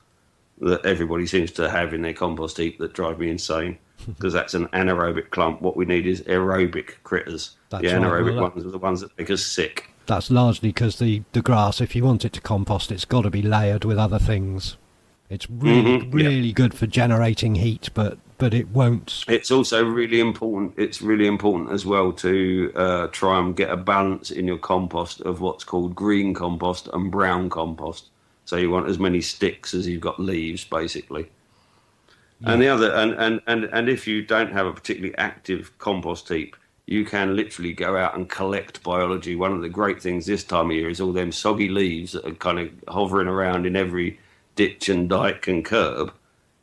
that everybody seems to have in their compost heap that drive me insane, because that's an anaerobic clump. What we need is aerobic critters. The That's right. anaerobic ones are the ones that make us sick. That's largely because the grass, if you want it to compost, it's got to be layered with other things. It's Yeah. really good for generating heat, but it won't. It's also really important. It's really important as well to try and get a balance in your compost of what's called green compost and brown compost. So you want as many sticks as you've got leaves, basically. Yeah. And the other, and if you don't have a particularly active compost heap, you can literally go out and collect biology. One of the great things this time of year is all them soggy leaves that are kind of hovering around in every ditch and dike and curb.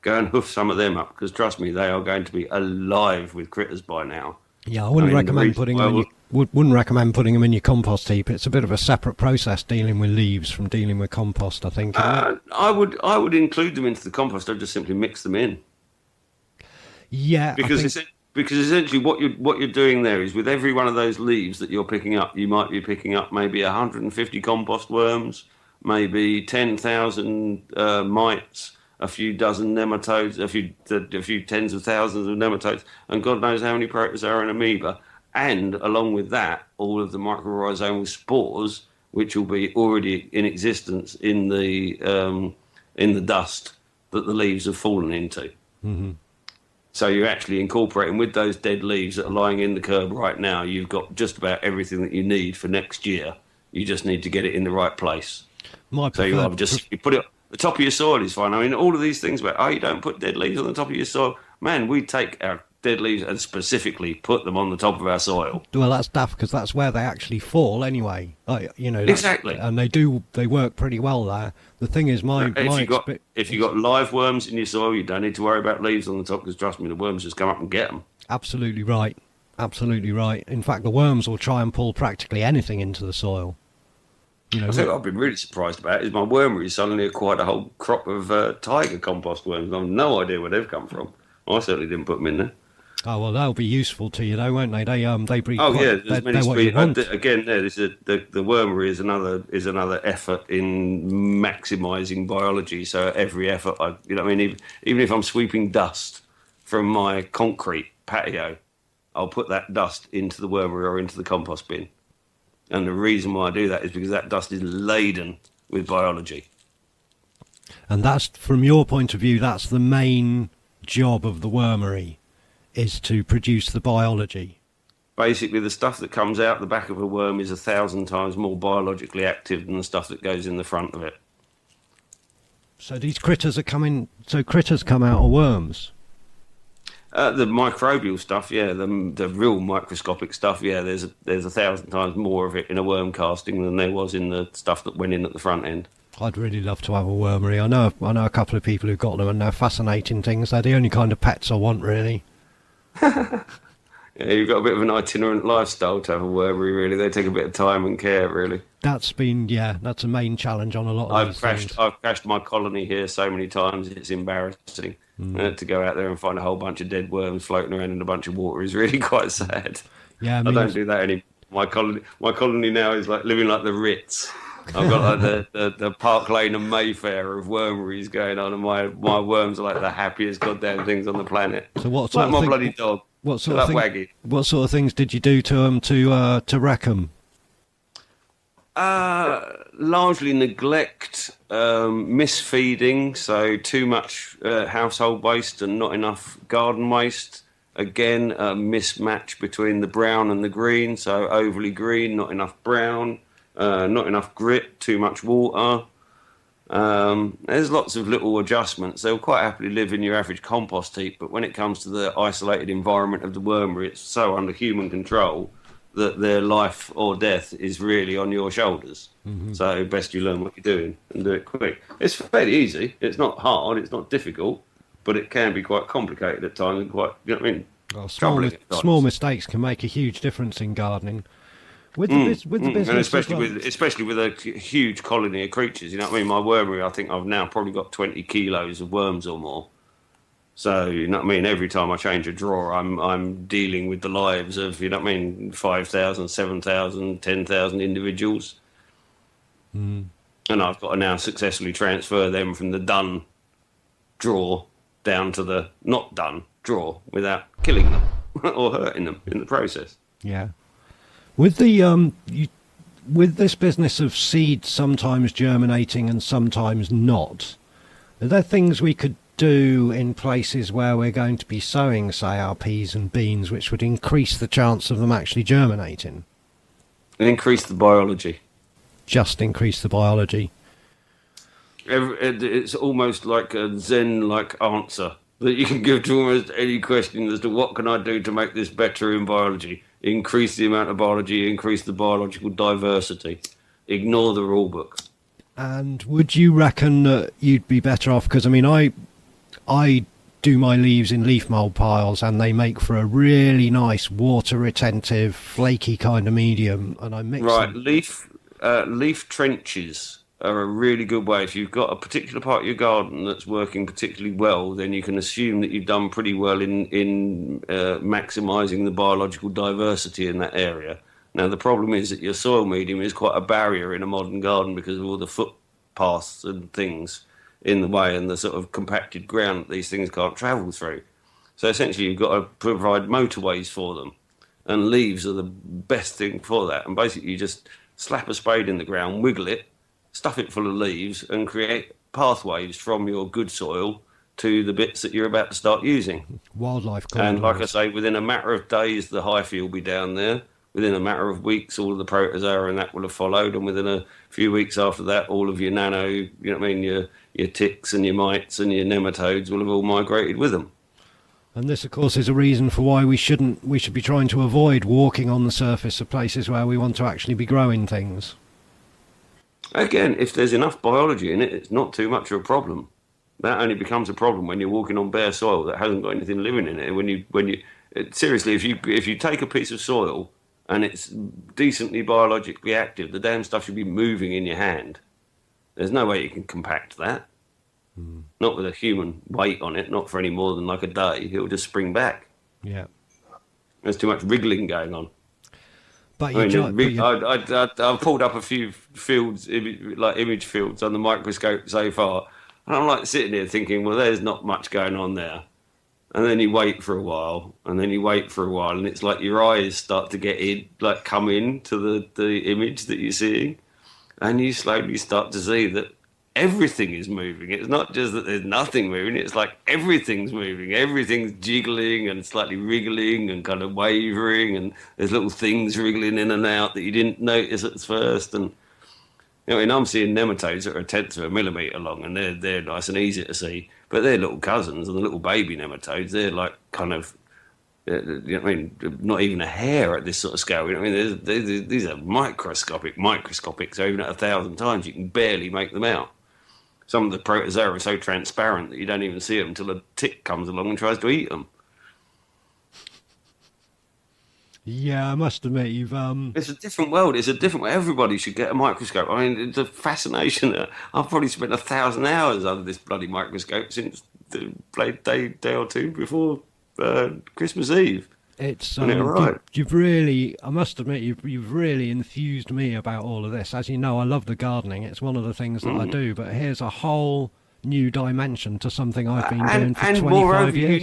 Go and hoof some of them up, because trust me, they are going to be alive with critters by now. Yeah, I I wouldn't mean, the recommend reason putting why them in your wouldn't recommend putting them in your compost heap. It's a bit of a separate process dealing with leaves from dealing with compost, I think, isn't it? I would include them into the compost. I'd just simply mix them in. Yeah, I because think. it's because essentially what you're doing there is, with every one of those leaves that you're picking up, you might be picking up maybe 150 compost worms, maybe 10,000 mites, a few dozen nematodes, a few tens of thousands of nematodes, and God knows how many protozoa and amoeba, and along with that, all of the microrhizomal spores, which will be already in existence in the dust that the leaves have fallen into. Mhm. So you're actually incorporating, with those dead leaves that are lying in the curb right now, you've got just about everything that you need for next year. You just need to get it in the right place. My So you preferred. either just you put it the top of your soil is fine. I mean, all of these things about, oh, you don't put dead leaves on the top of your soil. Man, we take our dead leaves and specifically put them on the top of our soil. Well, that's daft because that's where they actually fall anyway. Exactly. And they work pretty well there. The thing is, If you got live worms in your soil, you don't need to worry about leaves on the top, because trust me, the worms just come up and get them. absolutely right, absolutely right. In fact, the worms will try and pull practically anything into the soil. You I think know, what I've been really surprised about is my wormery suddenly acquired a whole crop of tiger compost worms. I've no idea where they've come from. I certainly didn't put them in there. oh well, they'll be useful to you though, won't they? They breed Oh yeah, quite. there's many They're what you species. want. Again, there, this is the wormery is another effort in maximising biology. So every effort, what I mean, even if I'm sweeping dust from my concrete patio, I'll put that dust into the wormery or into the compost bin. And the reason why I do that is because that dust is laden with biology. And that's, from your point of view, that's the main job of the wormery, is to produce the biology. Basically, the stuff that comes out the back of a worm is 1,000 times more biologically active than the stuff that goes in the front of it. So these critters are coming. So critters come out of worms. The microbial stuff, yeah, the real microscopic stuff, yeah. There's 1,000 times more of it in a worm casting than there was in the stuff that went in at the front end. I'd really love to have a wormery. I know a couple of people who've got them, and they're fascinating things. They're the only kind of pets I want, really. Yeah, you've got a bit of an itinerant lifestyle to have a wormery, really. They take a bit of time and care, really. That's a main challenge on a lot of these things. I've crashed my colony here so many times, it's embarrassing. To go out there and find a whole bunch of dead worms floating around in a bunch of water is really quite sad. Yeah, I I mean, don't do that anymore. My colony now is like living like the Ritz. I've got like the Park Lane and Mayfair of wormeries going on, and my worms are like the happiest goddamn things on the planet. so what Like sort my of bloody dog. what sort That of thing, waggy. what sort of things did you do to them to wreck them? Largely neglect, misfeeding, so too much household waste and not enough garden waste, Again, a mismatch between the brown and the green. So overly green, not enough brown, not enough grit, too much water. There's lots of little adjustments. They'll quite happily live in your average compost heap, but when it comes to the isolated environment of the wormery, it's so under human control that their life or death is really on your shoulders. So best you learn what you're doing and do it quick. It's fairly easy. It's not hard. It's not difficult, but it can be quite complicated at times and quite, you know what I mean, Well, troubling at small times. mistakes can make a huge difference in gardening. With the And business as well. especially with a huge colony of creatures, you know what I mean. My wormery, I think I've now probably got 20 kilos of worms or more. So you know what I mean. Every time I change a drawer, I'm dealing with the lives of, you know what I mean, 5,000, 7,000, 10,000 individuals, and I've got to now successfully transfer them from the done drawer down to the not done drawer without killing them or hurting them in the process. Yeah. With the with this business of seeds sometimes germinating and sometimes not, are there things we could do in places where we're going to be sowing, say, our peas and beans, which would increase the chance of them actually germinating? And increase the biology. Just increase the biology. It's almost like a Zen-like answer that you can give to almost any question as to what can I do to make this better in biology. Increase the amount of biology, increase the biological diversity. Ignore the rule book. And would you reckon that you'd be better off? Because I mean, I do my leaves in leaf mould piles, and they make for a really nice water retentive, flaky kind of medium. And I mix Right, them. leaf trenches are a really good way. If you've got a particular part of your garden that's working particularly well, then you can assume that you've done pretty well in maximising the biological diversity in that area. Now, the problem is that your soil medium is quite a barrier in a modern garden because of all the footpaths and things in the way and the sort of compacted ground that these things can't travel through. So essentially, you've got to provide motorways for them, and leaves are the best thing for that. And basically, you just slap a spade in the ground, wiggle it, stuff it full of leaves, and create pathways from your good soil to the bits that you're about to start using. Wildlife And like I corridors. say, within a matter of days, the hyphae will be down there. Within a matter of weeks, all of the protozoa and that will have followed. And within a few weeks after that, all of your nano, you know what I mean, your ticks and your mites and your nematodes will have all migrated with them. And this, of course, is a reason for why we should be trying to avoid walking on the surface of places where we want to actually be growing things. Again, if there's enough biology in it, it's not too much of a problem. That only becomes a problem when you're walking on bare soil that hasn't got anything living in it. Seriously, if you take a piece of soil and it's decently biologically active, the damn stuff should be moving in your hand. There's no way you can compact that. Not with a human weight on it, not for any more than like a day. It'll just spring back. Yeah. There's too much wriggling going on. But I you, mean, but you, I've pulled up a few fields, like image fields, on the microscope so far, and I'm like sitting here thinking, well, there's not much going on there. And then you wait for a while, and then you wait for a while, and it's like your eyes start to get in, like come in to the image that you're seeing, and you slowly start to see that everything is moving. It's not just that there's nothing moving, it's like everything's moving. Everything's jiggling and slightly wriggling and kind of wavering, and there's little things wriggling in and out that you didn't notice at first. And you know, and I'm seeing nematodes that are a tenth of a millimetre long, and they're nice and easy to see. But they're little cousins, and the little baby nematodes, they're like kind of, you know what I mean, not even a hair at this sort of scale. You know what I mean? These are microscopic, so even at 1,000 times you can barely make them out. Some of the protozoa are so transparent that you don't even see them until a tick comes along and tries to eat them. yeah, I must admit, you've It's a different world. It's a different way. Everybody should get a microscope. I mean, it's a fascination. I've probably spent 1,000 hours under this bloody microscope since the day or two before Christmas Eve it's when it arrived. you've really, I must admit, you've really enthused me about all of this. As you know, I love the gardening. It's one of the things that I do. But here's a whole new dimension to something I've been doing for And 25 moreover, years.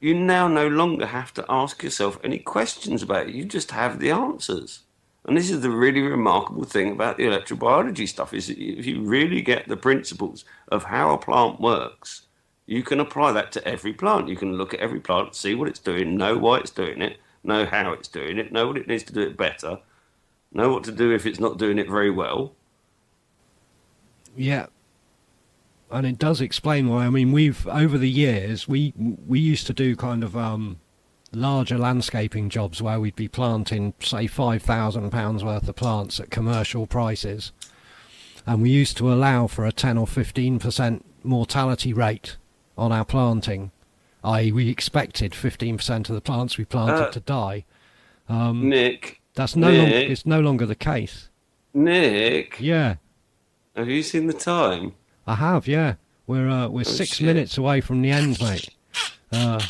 you now no longer have to ask yourself any questions about it. You just have the answers. And this is the really remarkable thing about the electrobiology stuff is that if you really get the principles of how a plant works, you can apply that to every plant. You can look at every plant, see what it's doing, know why it's doing it, know how it's doing it, know what it needs to do it better, know what to do if it's not doing it very well. Yeah, and it does explain why. I mean, we've over the years we used to do kind of larger landscaping jobs where we'd be planting, say, £5,000 worth of plants at commercial prices, and we used to allow for a 10 or 15% mortality rate on our planting. I.e., we expected 15% of the plants we planted to die. Nick, That's Nick, it's no longer the case. Nick, Yeah, have you seen the time? I have. Yeah, we're Oh, 6 minutes shit. away from the end, mate. Uh,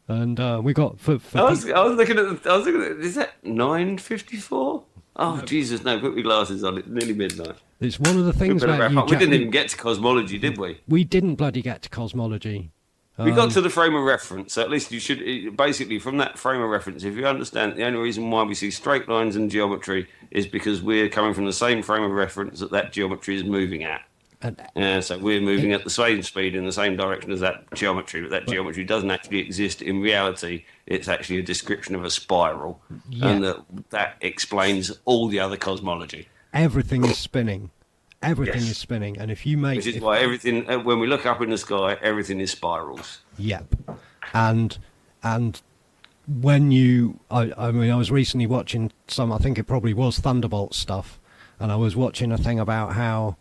and we got for I was looking at I was looking at, is that 9:54? Oh, Jesus, no, put my glasses on. It's nearly midnight. it's one of the We things better about wrap you, up. We Jack. didn't even get to cosmology, did we? We didn't bloody get to cosmology. We got to the frame of reference. So at least you should basically from that frame of reference. If you understand, the only reason why we see straight lines in geometry is because we're coming from the same frame of reference that that geometry is moving at. And So we're moving at the same speed in the same direction as that geometry, but that but geometry doesn't actually exist in reality. It's actually a description of a spiral, yeah, and that explains all the other cosmology. everything is spinning. Everything is Yes. spinning, and if you make Which is if why everything, when we look up in the sky, everything is spirals. yep, and and when you I mean I was recently watching some, I think it probably was Thunderbolt stuff, and I was watching a thing about how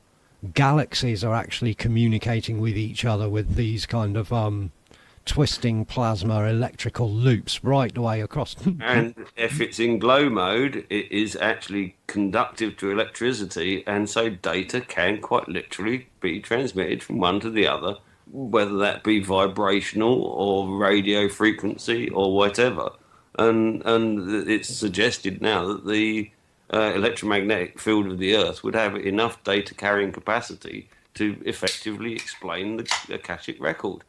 galaxies are actually communicating with each other with these kind of twisting plasma electrical loops right the way across. And if it's in glow mode, it is actually conductive to electricity, and so data can quite literally be transmitted from one to the other, whether that be vibrational or radio frequency or whatever. And it's suggested now that the electromagnetic field of the Earth would have enough data carrying capacity to effectively explain the Akashic record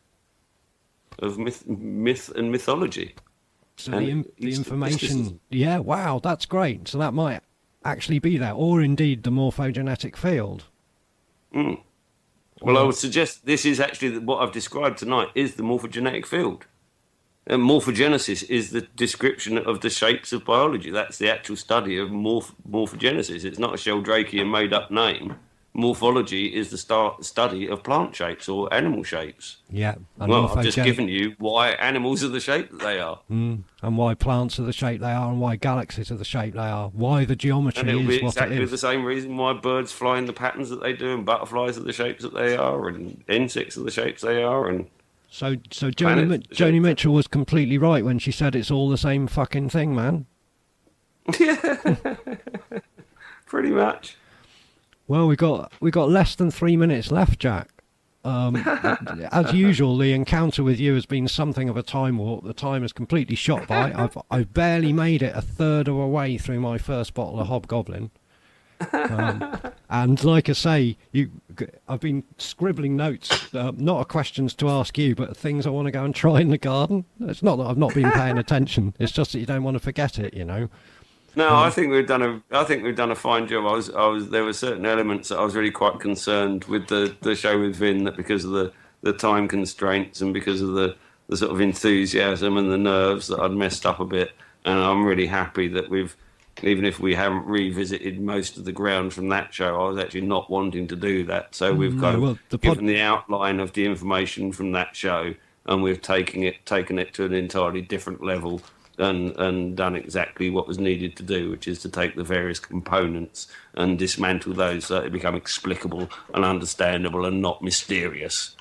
of myth and mythology So and the Eastern mysticism. information, yeah, wow, that's great. So that might actually be there, or indeed the morphogenetic field. Mm. Well, I Or would suggest this is actually what I've described tonight is the morphogenetic field. And morphogenesis is the description of the shapes of biology. That's the actual study of morphogenesis. It's not a Sheldrakean made-up name. Morphology is the study of plant shapes or animal shapes. yeah, and Well, I've just morphogenic, given you why animals are the shape that they are. and why plants are the shape they are, and why galaxies are the shape they are, why the And geometry it'll be is what it exactly the is. same reason why birds fly in the patterns that they do, and butterflies are the shapes that they are, and insects are the shapes they are, and So planets are the Joni shapes. Mitchell was completely right when she said it's all the same fucking thing, man. Yeah, pretty much. Well, we got less than 3 minutes left, Jack. As usual, the encounter with you has been something of a time warp. The time has completely shot by. I've barely made it a third of a way through my first bottle of Hobgoblin. And like I say, I've been scribbling notes, not of questions to ask you, but things I want to go and try in the garden. It's not that I've not been paying attention. It's just that you don't want to forget it, you know. No, I think we've done a fine job. There were certain elements that I was really quite concerned with the show with Vin, that because of the time constraints and because of the sort of enthusiasm and the nerves, that I'd messed up a bit. And I'm really happy that even if we haven't revisited most of the ground from that show, I was actually not wanting to do that. So we've kind No, of well, given the outline of the information from that show, and we've taken it to an entirely different level, and done exactly what was needed to do, which is to take the various components and dismantle those so that they become explicable and understandable and not mysterious.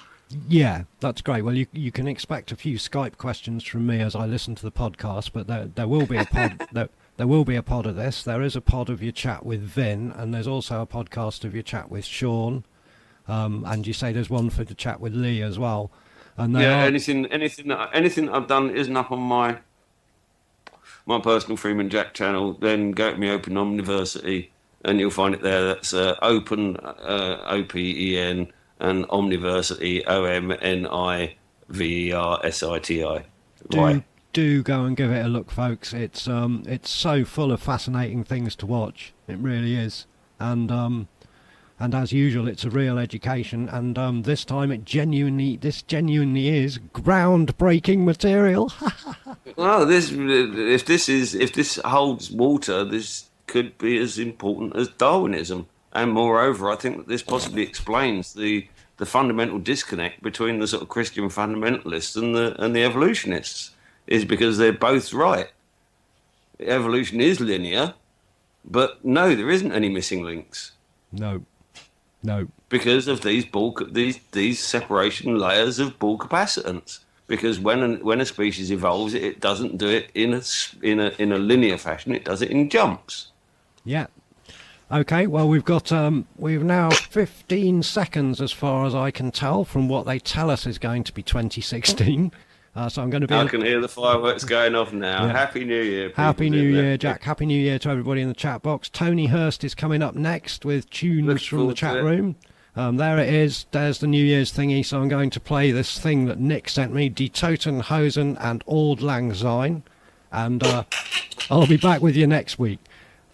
yeah, that's great. Well, you can expect a few Skype questions from me as I listen to the podcast, but there will be a pod. There will be a pod of this. There is a pod of your chat with Vin, and there's also a podcast of your chat with Sean. And you say there's one for the chat with Lee as well. And they Yeah, are anything I've done isn't up on my personal Freeman Jack channel. Then go to my Open Omniversity, and you'll find it there. That's Open OPEN and Omniversity OMNIVERSITI. do Right. do go and give it a look, folks. It's so full of fascinating things to watch. It really is. And And as usual, it's a real education, and this time this genuinely is groundbreaking material. Well, if this holds water, this could be as important as Darwinism. And moreover, I think that this possibly explains the fundamental disconnect between the sort of Christian fundamentalists and the evolutionists, is because they're both right. Evolution is linear, but no, there isn't any missing links No, no. because of these separation layers of Ball capacitance. Because when a species evolves, it doesn't do it in a linear fashion. It does it in jumps. Yeah. Okay, well, we've now 15 seconds, as far as I can tell, from what they tell us is going to be 2016. So I'm going to be... I can hear the fireworks going off now. Yeah. Happy New Year, people. Happy New Year, Jack. Happy New Year to everybody in the chat box. Tony Hurst is coming up next with tunes Look from the forward chat to it. room. There it is. There's the New Year's thingy. So I'm going to play this thing that Nick sent me, Die Totenhosen and Auld Lang Syne. And I'll be back with you next week.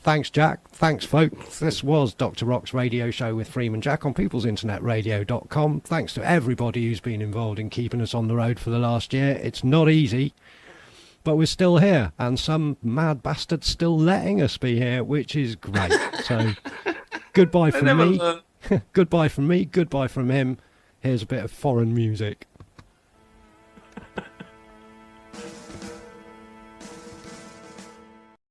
Thanks, Jack. Thanks, folks. This was Dr. Rock's radio show with Freeman Jack on peoplesinternetradio.com. Thanks to everybody who's been involved in keeping us on the road for the last year. It's not easy, but we're still here, and some mad bastard's still letting us be here, which is great. So, goodbye from me. Goodbye from me. Goodbye from him. Here's a bit of foreign music.